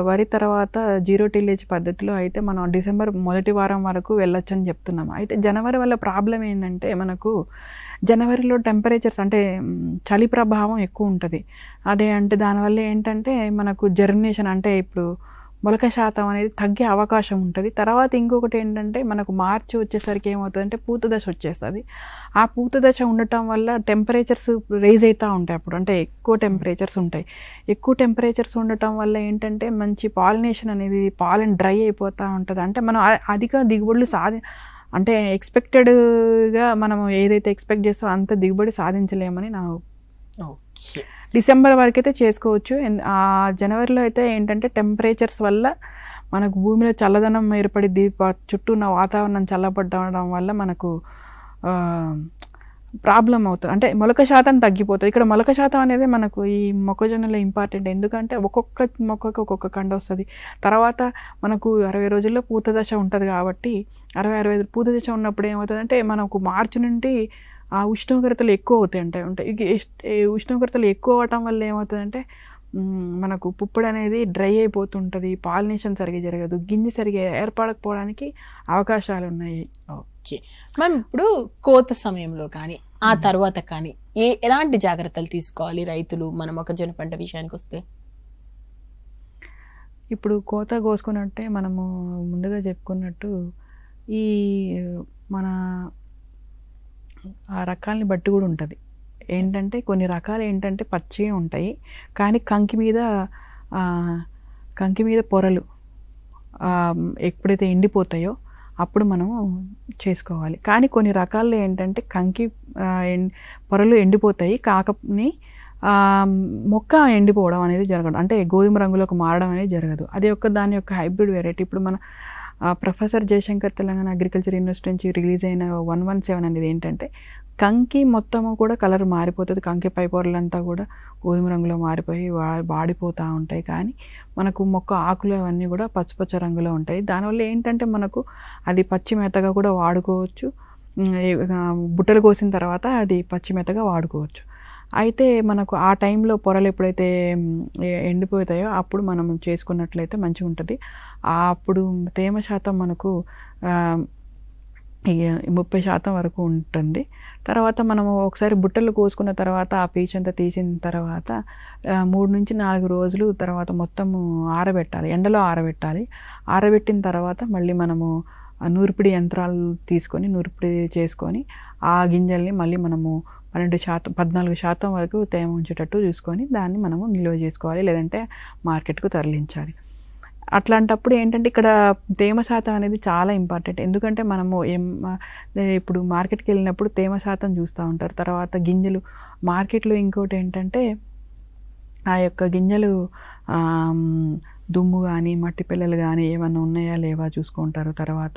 వరి తర్వాత జీరో టిల్లేజ్ పద్ధతిలో అయితే మనం డిసెంబర్ మొదటి వారం వరకు వెళ్ళొచ్చు అని చెప్తున్నాము. అయితే జనవరి వల్ల ప్రాబ్లం ఏంటంటే మనకు జనవరిలో టెంపరేచర్స్ అంటే చలి ప్రభావం ఎక్కువ ఉంటుంది. అదే అంటే దానివల్ల ఏంటంటే మనకు జర్మినేషన్ అంటే ఇప్పుడు మొలక శాతం అనేది తగ్గే అవకాశం ఉంటుంది. తర్వాత ఇంకొకటి ఏంటంటే మనకు మార్చి వచ్చేసరికి ఏమవుతుందంటే పూత దశ వచ్చేస్తుంది. ఆ పూత దశ ఉండటం వల్ల టెంపరేచర్స్ రైజ్ అవుతూ ఉంటాయి. అప్పుడు అంటే ఎక్కువ టెంపరేచర్స్ ఉంటాయి. ఎక్కువ టెంపరేచర్స్ ఉండటం వల్ల ఏంటంటే మంచి పాలినేషన్ అనేది పాలన్ డ్రై అయిపోతూ ఉంటుంది. అంటే మనం అధిక దిగుబడులు అంటే ఎక్స్పెక్టెడ్గా మనము ఏదైతే ఎక్స్పెక్ట్ చేస్తామో అంత దిగుబడి సాధించలేమని నా డిసెంబర్ వరకు అయితే చేసుకోవచ్చు. ఆ జనవరిలో అయితే ఏంటంటే టెంపరేచర్స్ వల్ల మనకు భూమిలో చల్లదనం ఏర్పడి చుట్టూ ఉన్న వాతావరణం చల్లబడడం వల్ల మనకు ప్రాబ్లం అవుతుంది. అంటే మొలక శాతం తగ్గిపోతుంది. ఇక్కడ మొలక శాతం అనేది మనకు ఈ మొక్కజొన్నలో ఇంపార్టెంట్. ఎందుకంటే ఒక్కొక్క మొక్కకు ఒక్కొక్క కండ వస్తుంది. తర్వాత మనకు 60 రోజుల్లో పూత దశ ఉంటుంది కాబట్టి 60-65 పూత దశ ఉన్నప్పుడు ఏమవుతుందంటే మనకు మార్చి నుండి ఆ ఉష్ణోగ్రతలు ఎక్కువ అవుతాయి. ఉష్ణోగ్రతలు ఎక్కువ అవటం వల్ల ఏమవుతుందంటే మనకు పుప్పొడి అనేది డ్రై అయిపోతుంటుంది, పాలినేషన్ సరిగా జరగదు, గింజ సరిగా ఏర్పడకపోవడానికి అవకాశాలు ఉన్నాయి. ఓకే మ్యామ్, ఇప్పుడు కోత సమయంలో కానీ ఆ తర్వాత కానీ ఎలాంటి జాగ్రత్తలు తీసుకోవాలి రైతులు మన మొక్కజొన్న పంట విషయానికి వస్తే? ఇప్పుడు కోత కోసుకున్నట్టే మనము ముందుగా చెప్పుకున్నట్టు ఈ మన ఆ రకాలని బట్టి కూడా ఉంటుంది. ఏంటంటే కొన్ని రకాలు ఏంటంటే పచ్చిగా ఉంటాయి కానీ కంకి మీద పొరలు ఎప్పుడైతే ఎండిపోతాయో అప్పుడు మనము చేసుకోవాలి. కానీ కొన్ని రకాల్లో ఏంటంటే కంకి పొరలు ఎండిపోతాయి కాకని మొక్క ఎండిపోవడం అనేది జరగదు, అంటే గోధుమ రంగులోకి మారడం అనేది జరగదు. అది దాని యొక్క హైబ్రిడ్ వెరైటీ. ఇప్పుడు మన professor Jayashankar Telangana agriculture university నుంచి రిలీజ్ అయిన 117 అనేది ఏంటంటే కంకి మొత్తము కూడా కలర్ మారిపోతుంది. కంకి పై పొరలంతా కూడా గోధుమ రంగులో మారిపోయి వాడిపోతూ ఉంటాయి. కానీ మనకు మొక్క ఆకులు అవన్నీ కూడా పచ్చ రంగులో ఉంటాయి. దానివల్ల ఏంటంటే మనకు అది పచ్చి మెత్తగా కూడా వాడుకోవచ్చు. బుట్టలు కోసిన తర్వాత అది పచ్చి మెత్తగా వాడుకోవచ్చు. అయితే మనకు ఆ టైంలో పొరలు ఎప్పుడైతే ఎండిపోతాయో అప్పుడు మనం చేసుకున్నట్లయితే మంచిగా ఉంటుంది. అప్పుడు తేమ శాతం మనకు 30% వరకు ఉంటుంది. తర్వాత మనము ఒకసారి బుట్టలు కోసుకున్న తర్వాత ఆ పీచంతా తీసిన తర్వాత 3 నుంచి 4 రోజులు తర్వాత మొత్తము ఆరబెట్టాలి, ఎండలో ఆరబెట్టాలి. ఆరబెట్టిన తర్వాత మళ్ళీ మనము నూర్పిడి యంత్రాలు తీసుకొని నూర్పిడి చేసుకొని ఆ గింజల్ని మళ్ళీ మనము 14% వరకు తేమ ఉంచేటట్టు చూసుకొని దాన్ని మనము నిల్వ చేసుకోవాలి, లేదంటే మార్కెట్కు తరలించాలి. అట్లాంటప్పుడు ఏంటంటే ఇక్కడ తేమ శాతం అనేది చాలా ఇంపార్టెంట్. ఎందుకంటే మనము ఇప్పుడు మార్కెట్కి వెళ్ళినప్పుడు తేమ శాతం చూస్తూ ఉంటారు. తర్వాత గింజలు మార్కెట్లో ఇంకోటి ఏంటంటే ఆ యొక్క గింజలు దుమ్ము కానీ మట్టి పిల్లలు కానీ ఏమైనా ఉన్నాయా లేవా చూసుకుంటారు. తర్వాత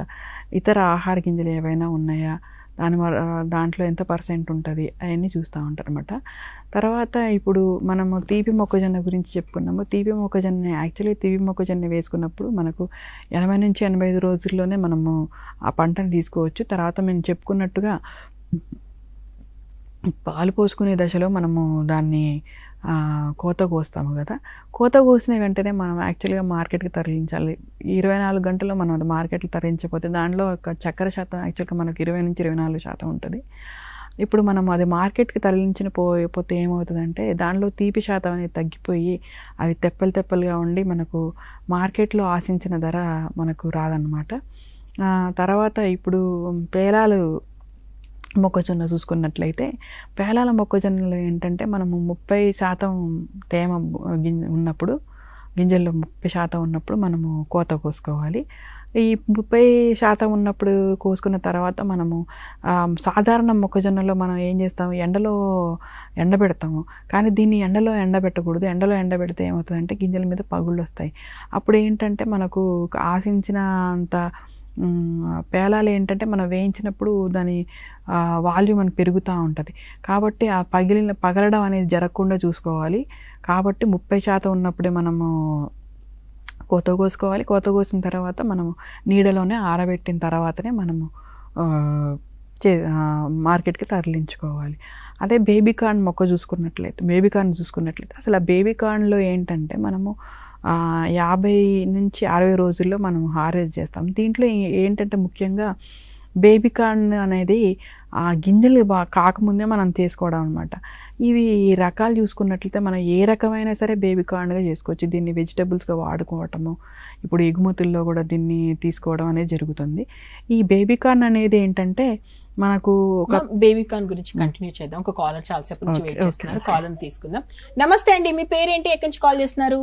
ఇతర ఆహార గింజలు ఏవైనా ఉన్నాయా, దాంట్లో ఎంత % ఉంటుంది అవన్నీ చూస్తూ ఉంటారు అన్నమాట. తర్వాత ఇప్పుడు మనము తీపి మొక్కజొన్న గురించి చెప్పుకున్నాము. తీపి మొక్కజొన్న వేసుకున్నప్పుడు మనకు 80 నుంచి 85 రోజుల్లోనే మనము ఆ పంటను తీసుకోవచ్చు. తర్వాత మేము చెప్పుకున్నట్టుగా పాలు పోసుకునే దశలో మనము దాన్ని కోత కోస్తాము కదా. కోత కోసిన వెంటనే మనం యాక్చువల్గా మార్కెట్కి తరలించాలి. 24 గంటల్లో మనం అది మార్కెట్కి తరలించకపోతే దాంట్లో ఒక చక్కెర శాతం యాక్చువల్గా మనకు 20 నుంచి 24% ఉంటుంది. ఇప్పుడు మనం అది మార్కెట్కి తరలించిన పోతే ఏమవుతుందంటే దానిలో తీపి శాతం అనేది తగ్గిపోయి అవి తెప్పలుగా ఉండి మనకు మార్కెట్లో ఆశించిన ధర మనకు రాదన్నమాట. తర్వాత ఇప్పుడు పేలాలు మొక్కజొన్న చూసుకున్నట్లయితే పేలాల మొక్కజొన్నలో ఏంటంటే మనము 30% తేమ ఉన్నప్పుడు గింజల్లో 30% ఉన్నప్పుడు మనము కోత కోసుకోవాలి. ఈ 30% ఉన్నప్పుడు కోసుకున్న తర్వాత మనము సాధారణ మొక్కజొన్నలో మనం ఏం చేస్తాము, ఎండలో ఎండబెడతాము. కానీ దీన్ని ఎండలో ఎండబెట్టకూడదు. ఎండలో ఎండబెడితే ఏమవుతుందంటే గింజల మీద పగుళ్ళు వస్తాయి. అప్పుడు ఏంటంటే మనకు ఆశించిన అంత పేలాలు ఏంటంటే మనం వేయించినప్పుడు దాని వాల్యూమ్ అని పెరుగుతూ ఉంటుంది. కాబట్టి ఆ పగలడం అనేది జరగకుండా చూసుకోవాలి. కాబట్టి 30% ఉన్నప్పుడే మనము కోత కోసుకోవాలి. కోత కోసిన తర్వాత మనము నీడలోనే ఆరబెట్టిన తర్వాతనే మనము మార్కెట్కి తరలించుకోవాలి. అదే బేబీ కార్న్ మొక్క చూసుకున్నట్లయితే అసలు ఆ బేబీ కార్న్లో ఏంటంటే మనము 50 నుంచి 60 రోజుల్లో మనం హార్వెస్ట్ చేస్తాం. దీంట్లో ఏంటంటే ముఖ్యంగా బేబీ కార్న్ అనేది ఆ గింజలు కాకముందే మనం తీసుకోవడం అనమాట. ఇవి రకాలు చూసుకున్నట్లయితే మనం ఏ రకమైనా సరే బేబీ కార్న్గా చేసుకోవచ్చు. దీన్ని వెజిటబుల్స్గా వాడుకోవటము, ఇప్పుడు ఎగుమతుల్లో కూడా దీన్ని తీసుకోవడం అనేది జరుగుతుంది. ఈ బేబీ కార్న్ అనేది ఏంటంటే మనకు ఒక బేబీ కార్న్ గురించి కంటిన్యూ చేద్దాం. ఒక కాలర్ చాలాసేపు నుంచి వెయిట్ చేస్తున్నారు, కాలర్ తీసుకుందాం. నమస్తే అండి, మీ పేరేంటి, ఎక్కడి నుంచి కాల్ చేస్తున్నారు?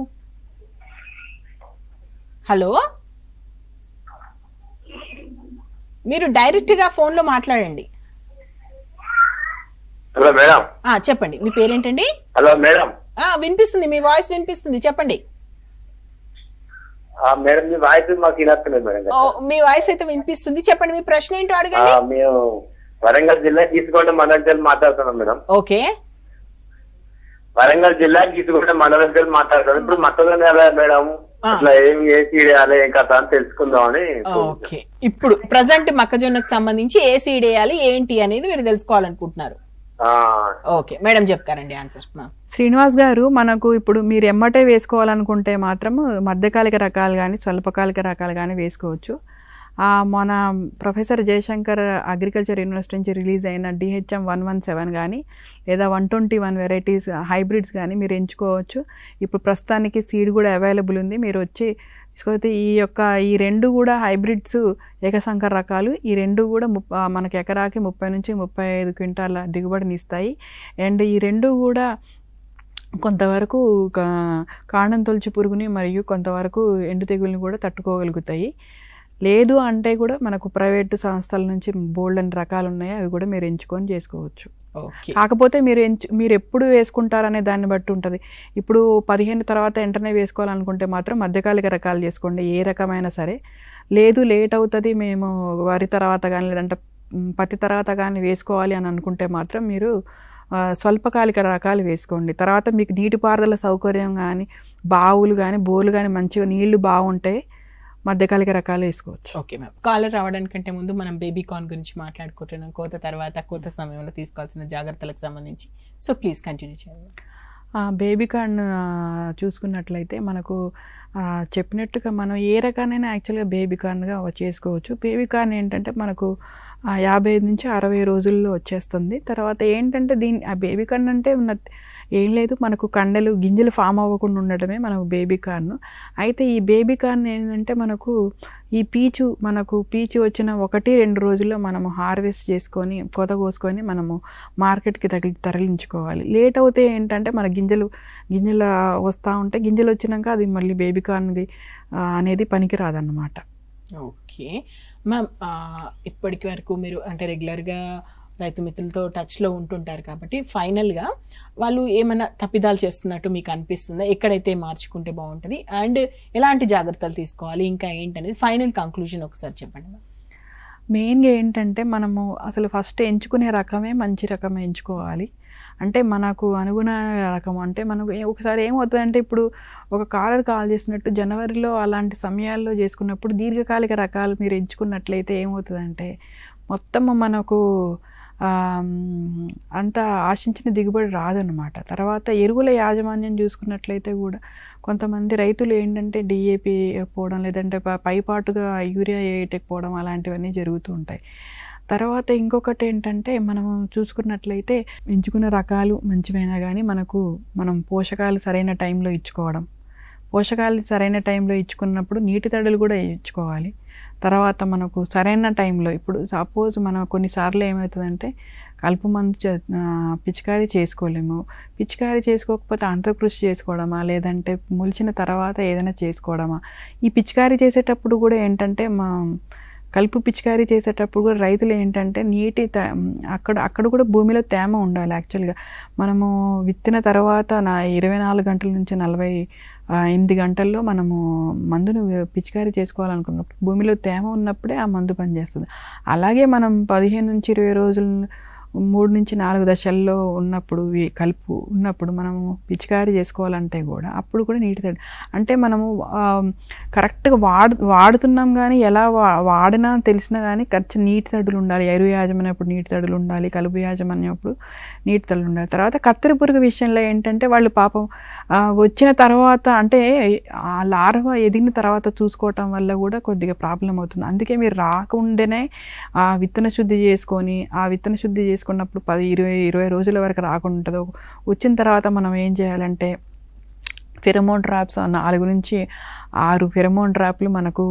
హలో, మీరు డైరెక్ట్ గా ఫోన్ లో మాట్లాడండి. Hello madam. చెప్పండి, మీ పేరేంటండి? Hello madam. వినిపిస్తుంది, మీ వాయిస్ వినిపిస్తుంది, చెప్పండి. మేడం మీ వాయిస్ మాకు వినొస్తుంది మేడం. మీ వాయిస్ అయితే వినిపిస్తుంది, చెప్పండి, మీ ప్రశ్న ఏంటో అడగండి. మేము వరంగల్ జిల్లా గీసుకొండ మండలం మాట్లాడుతున్నాం మేడం. ఓకే, వరంగల్ జిల్లా గీసుకొండ మండలం మాట్లాడుతున్నాం. ఇప్పుడు మొక్కజొన్న మేడం అట్లా ఏ సీడ్ వేయాలి ఏం కథ అని తెలుసుకుందామని. ఓకే, ఇప్పుడు ప్రజెంట్ మొక్కజొన్నకు సంబంధించి ఏ సీడ్ వేయాలి ఏంటి అనేది మీరు తెలుసుకోవాలనుకుంటున్నారు. ఓకే మేడం, చెప్తారండి ఆన్సర్. శ్రీనివాస్ గారు, మనకు ఇప్పుడు మీరు ఎమ్మటే వేసుకోవాలనుకుంటే మాత్రం మధ్యకాలిక రకాలు కానీ స్వల్పకాలిక రకాలు కానీ వేసుకోవచ్చు. మన ప్రొఫెసర్ జయశంకర్ అగ్రికల్చర్ యూనివర్సిటీ నుంచి రిలీజ్ అయిన DHM 117 కానీ లేదా 121 వెరైటీస్ హైబ్రిడ్స్ కానీ మీరు ఎంచుకోవచ్చు. ఇప్పుడు ప్రస్తుతానికి సీడ్ కూడా అవైలబుల్ ఉంది, మీరు వచ్చి తీసుకొస్తే ఈ రెండు కూడా హైబ్రిడ్స్ ఏకసంకర రకాలు. ఈ రెండు కూడా మనకి ఎకరాకి 30 నుంచి 35 క్వింటాల దిగుబడిని ఇస్తాయి. అండ్ ఈ రెండు కూడా కొంతవరకు కాండం తొలచు పురుగుని మరియు కొంతవరకు ఎండు తెగుల్ని కూడా తట్టుకోగలుగుతాయి. లేదు అంటే కూడా మనకు ప్రైవేటు సంస్థల నుంచి బోల్డ్ అని రకాలు ఉన్నాయి, అవి కూడా మీరు ఎంచుకొని చేసుకోవచ్చు. కాకపోతే మీరు ఎప్పుడు వేసుకుంటారనే దాన్ని బట్టి ఉంటుంది. ఇప్పుడు 15 తర్వాత వెంటనే వేసుకోవాలనుకుంటే మాత్రం మధ్యకాలిక రకాలు చేసుకోండి, ఏ రకమైనా సరే. లేదు లేట్ అవుతుంది, మేము వరి తర్వాత కానీ లేదంటే పత్తి తర్వాత కానీ వేసుకోవాలి అని అనుకుంటే మాత్రం మీరు స్వల్పకాలిక రకాలు వేసుకోండి. తర్వాత మీకు నీటిపారుదల సౌకర్యం కానీ బావులు కానీ బోర్లు కానీ మంచిగా నీళ్లు బాగుంటాయి, మధ్యకాలిక రకాలు వేసుకోవచ్చు. ఓకే మ్యామ్, కాలర్ రావడానికంటే ముందు మనం బేబీ కార్న్ గురించి మాట్లాడుకుంటున్నాం, కోత తర్వాత కోత సమయంలో తీసుకోవాల్సిన జాగ్రత్తలకు సంబంధించి. సో ప్లీజ్ కంటిన్యూ చేయండి. బేబీ కార్న్ చూసుకున్నట్లయితే మనకు చెప్పినట్టుగా మనం ఏ రకానైనా యాక్చువల్గా బేబీ కార్న్గా చేసుకోవచ్చు. బేబీ కార్న్ ఏంటంటే మనకు 55 నుంచి 60 రోజుల్లో వచ్చేస్తుంది. తర్వాత ఏంటంటే ఆ బేబీ కార్న్ అంటే ఏం లేదు, మనకు కండలు గింజలు ఫామ్ అవ్వకుండా ఉండడమే మనకు బేబీ కార్న్. అయితే ఈ బేబీ కార్న్ ఏంటంటే మనకు పీచు వచ్చిన 1-2 రోజుల్లో మనము హార్వెస్ట్ చేసుకొని కొత కోసుకొని మనము మార్కెట్కి తరలించుకోవాలి. లేట్ అవుతే ఏంటంటే మన గింజలు వస్తూ ఉంటే గింజలు వచ్చినాక అది మళ్ళీ బేబీ కార్న్ది అనేది పనికిరాదన్నమాట. ఓకే మ్యామ్, ఇప్పటికి వరకు మీరు అంటే రెగ్యులర్గా రైతు మిత్రులతో టచ్లో ఉంటుంటారు కాబట్టి ఫైనల్గా వాళ్ళు ఏమైనా తప్పిదాలు చేస్తున్నట్టు మీకు అనిపిస్తుందా? ఎక్కడైతే మార్చుకుంటే బాగుంటుంది అండ్ ఎలాంటి జాగ్రత్తలు తీసుకోవాలి, ఇంకా ఏంటనేది ఫైనల్ కంక్లూజన్ ఒకసారి చెప్పండి. మెయిన్గా ఏంటంటే మనము అసలు ఫస్ట్ ఎంచుకునే రకమే మంచి రకం ఎంచుకోవాలి. అంటే మనకు అనుగుణమైన రకం అంటే మనకు ఒకసారి ఏమవుతుందంటే ఇప్పుడు ఒక కాల్ చేసినట్టు జనవరిలో అలాంటి సమయాల్లో చేసుకున్నప్పుడు దీర్ఘకాలిక రకాలు మీరు ఎంచుకున్నట్లయితే ఏమవుతుందంటే మొత్తం మనకు అంత ఆశించిన దిగుబడి రాదన్నమాట. తర్వాత ఎరువుల యాజమాన్యం చూసుకున్నట్లయితే కూడా కొంతమంది రైతులు ఏంటంటే డిఏపి పోవడం, లేదంటే పైపాటుగా యూరియా వేయకపోవడం అలాంటివన్నీ జరుగుతూ ఉంటాయి. తర్వాత ఇంకొకటి ఏంటంటే మనము చూసుకున్నట్లయితే ఎంచుకున్న రకాలు మంచివైనా కానీ మనం పోషకాలు సరైన టైంలో ఇచ్చుకోవడం, పోషకాలు సరైన టైంలో ఇచ్చుకున్నప్పుడు నీటి తడులు కూడా ఇచ్చుకోవాలి. తర్వాత మనకు సరైన టైంలో ఇప్పుడు సపోజ్ మనం కొన్నిసార్లు ఏమవుతుందంటే కలుపు మందు పిచికారీ చేసుకోలేము. పిచికారీ చేసుకోకపోతే అంతర్కృషి చేసుకోవడమా, లేదంటే మొలిచిన తర్వాత ఏదైనా చేసుకోవడమా. ఈ పిచికారీ చేసేటప్పుడు కూడా ఏంటంటే కలుపు పిచికారీ చేసేటప్పుడు కూడా రైతులు ఏంటంటే అక్కడ కూడా భూమిలో తేమ ఉండాలి. యాక్చువల్గా మనము విత్తిన తర్వాత 24 గంటల నుంచి 48 గంటల్లో మనము మందును పిచికారీ చేసుకోవాలనుకున్నప్పుడు భూమిలో తేమ ఉన్నప్పుడే ఆ మందు పనిచేస్తుంది. అలాగే మనం 15 నుంచి 20 రోజులు 3 నుంచి 4 దశల్లో ఉన్నప్పుడు కలుపు ఉన్నప్పుడు మనము పిచికారీ చేసుకోవాలంటే కూడా అప్పుడు కూడా నీటి తడి అంటే మనము కరెక్ట్గా వాడుతున్నాం కానీ ఎలా వాడినా తెలిసినా కానీ ఖర్చు నీటి తడులు ఉండాలి. ఎరువు యాజమాన్యం అప్పుడు నీటి తడులు ఉండాలి, కలుపు యాజమాన్యం అప్పుడు నీటి తడులు ఉండాలి. తర్వాత కత్తెర పురుగు విషయంలో ఏంటంటే వాళ్ళు పాపం వచ్చిన తర్వాత అంటే ఆ లార్వా ఎదిగిన తర్వాత చూసుకోవటం వల్ల కూడా కొద్దిగా ప్రాబ్లం అవుతుంది. అందుకే మీరు రాకుండానే విత్తన శుద్ధి చేసుకొని విత్తన శుద్ధి చేసుకున్నప్పుడు 10-20 రోజుల వరకు రాకుండా ఉంటుందో. వచ్చిన తర్వాత మనం ఏం చేయాలంటే ఫెరమోన్ ట్రాప్స్ 4 నుంచి 6 ఫెరమోన్ ట్రాప్లు మనకు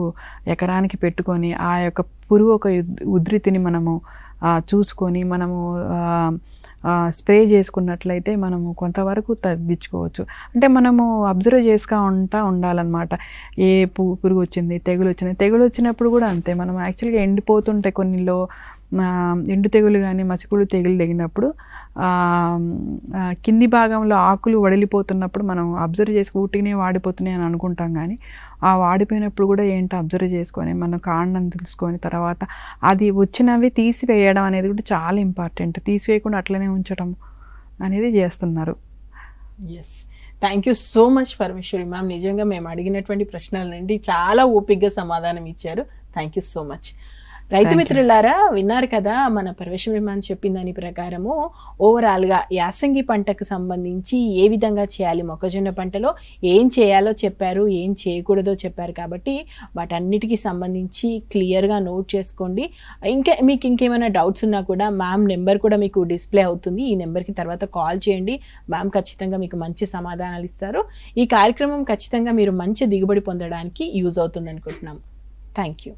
ఎకరానికి పెట్టుకొని ఆ యొక్క పురుగు ఒక ఉధృతిని మనము చూసుకొని మనము స్ప్రే చేసుకున్నట్లయితే మనము కొంతవరకు తగ్గించుకోవచ్చు. అంటే మనము అబ్జర్వ్ ఉండాలన్నమాట. ఏ పురుగు వచ్చింది, తెగులు వచ్చినప్పుడు కూడా అంతే. మనం యాక్చువల్గా ఎండిపోతుంటాయి కొన్నిలో ఎండు తెగులు కానీ మసిపుళ్ళు తెగులు తగినప్పుడు కింది భాగంలో ఆకులు వడిలిపోతున్నప్పుడు మనం అబ్జర్వ్ చేసి ఊటినే వాడిపోతున్నాయి అని అనుకుంటాం. కానీ ఆ వాడిపోయినప్పుడు కూడా ఏంటో అబ్జర్వ్ చేసుకొని మనం కాండం తెలుసుకొని తర్వాత అది వచ్చినవి తీసివేయడం అనేది కూడా చాలా ఇంపార్టెంట్. తీసివేయకుండా అట్లనే ఉంచడం అనేది చేస్తున్నారు. Yes, thank you so much Parameshwari ma'am. నిజంగా మేము అడిగినటువంటి ప్రశ్నల నుండి చాలా ఓపికగా సమాధానం ఇచ్చారు. Thank you so much. రైతు మిత్రులారా, విన్నారు కదా మన పరమేశ్వరి మ్యామ్ చెప్పిన దాని ప్రకారము ఓవరాల్గా యాసంగి పంటకు సంబంధించి ఏ విధంగా చేయాలి, మొక్కజొన్న పంటలో ఏం చేయాలో చెప్పారు, ఏం చేయకూడదో చెప్పారు. కాబట్టి వాటన్నిటికీ సంబంధించి క్లియర్గా నోట్ చేసుకోండి. మీకు ఇంకేమైనా డౌట్స్ ఉన్నా కూడా మ్యామ్ నెంబర్ కూడా మీకు డిస్ప్లే అవుతుంది. ఈ నెంబర్కి తర్వాత కాల్ చేయండి. మ్యామ్ ఖచ్చితంగా మీకు మంచి సమాధానాలు ఇస్తారు. ఈ కార్యక్రమం ఖచ్చితంగా మీరు మంచి దిగుబడి పొందడానికి యూజ్ అవుతుంది అనుకుంటున్నాం. Thank you.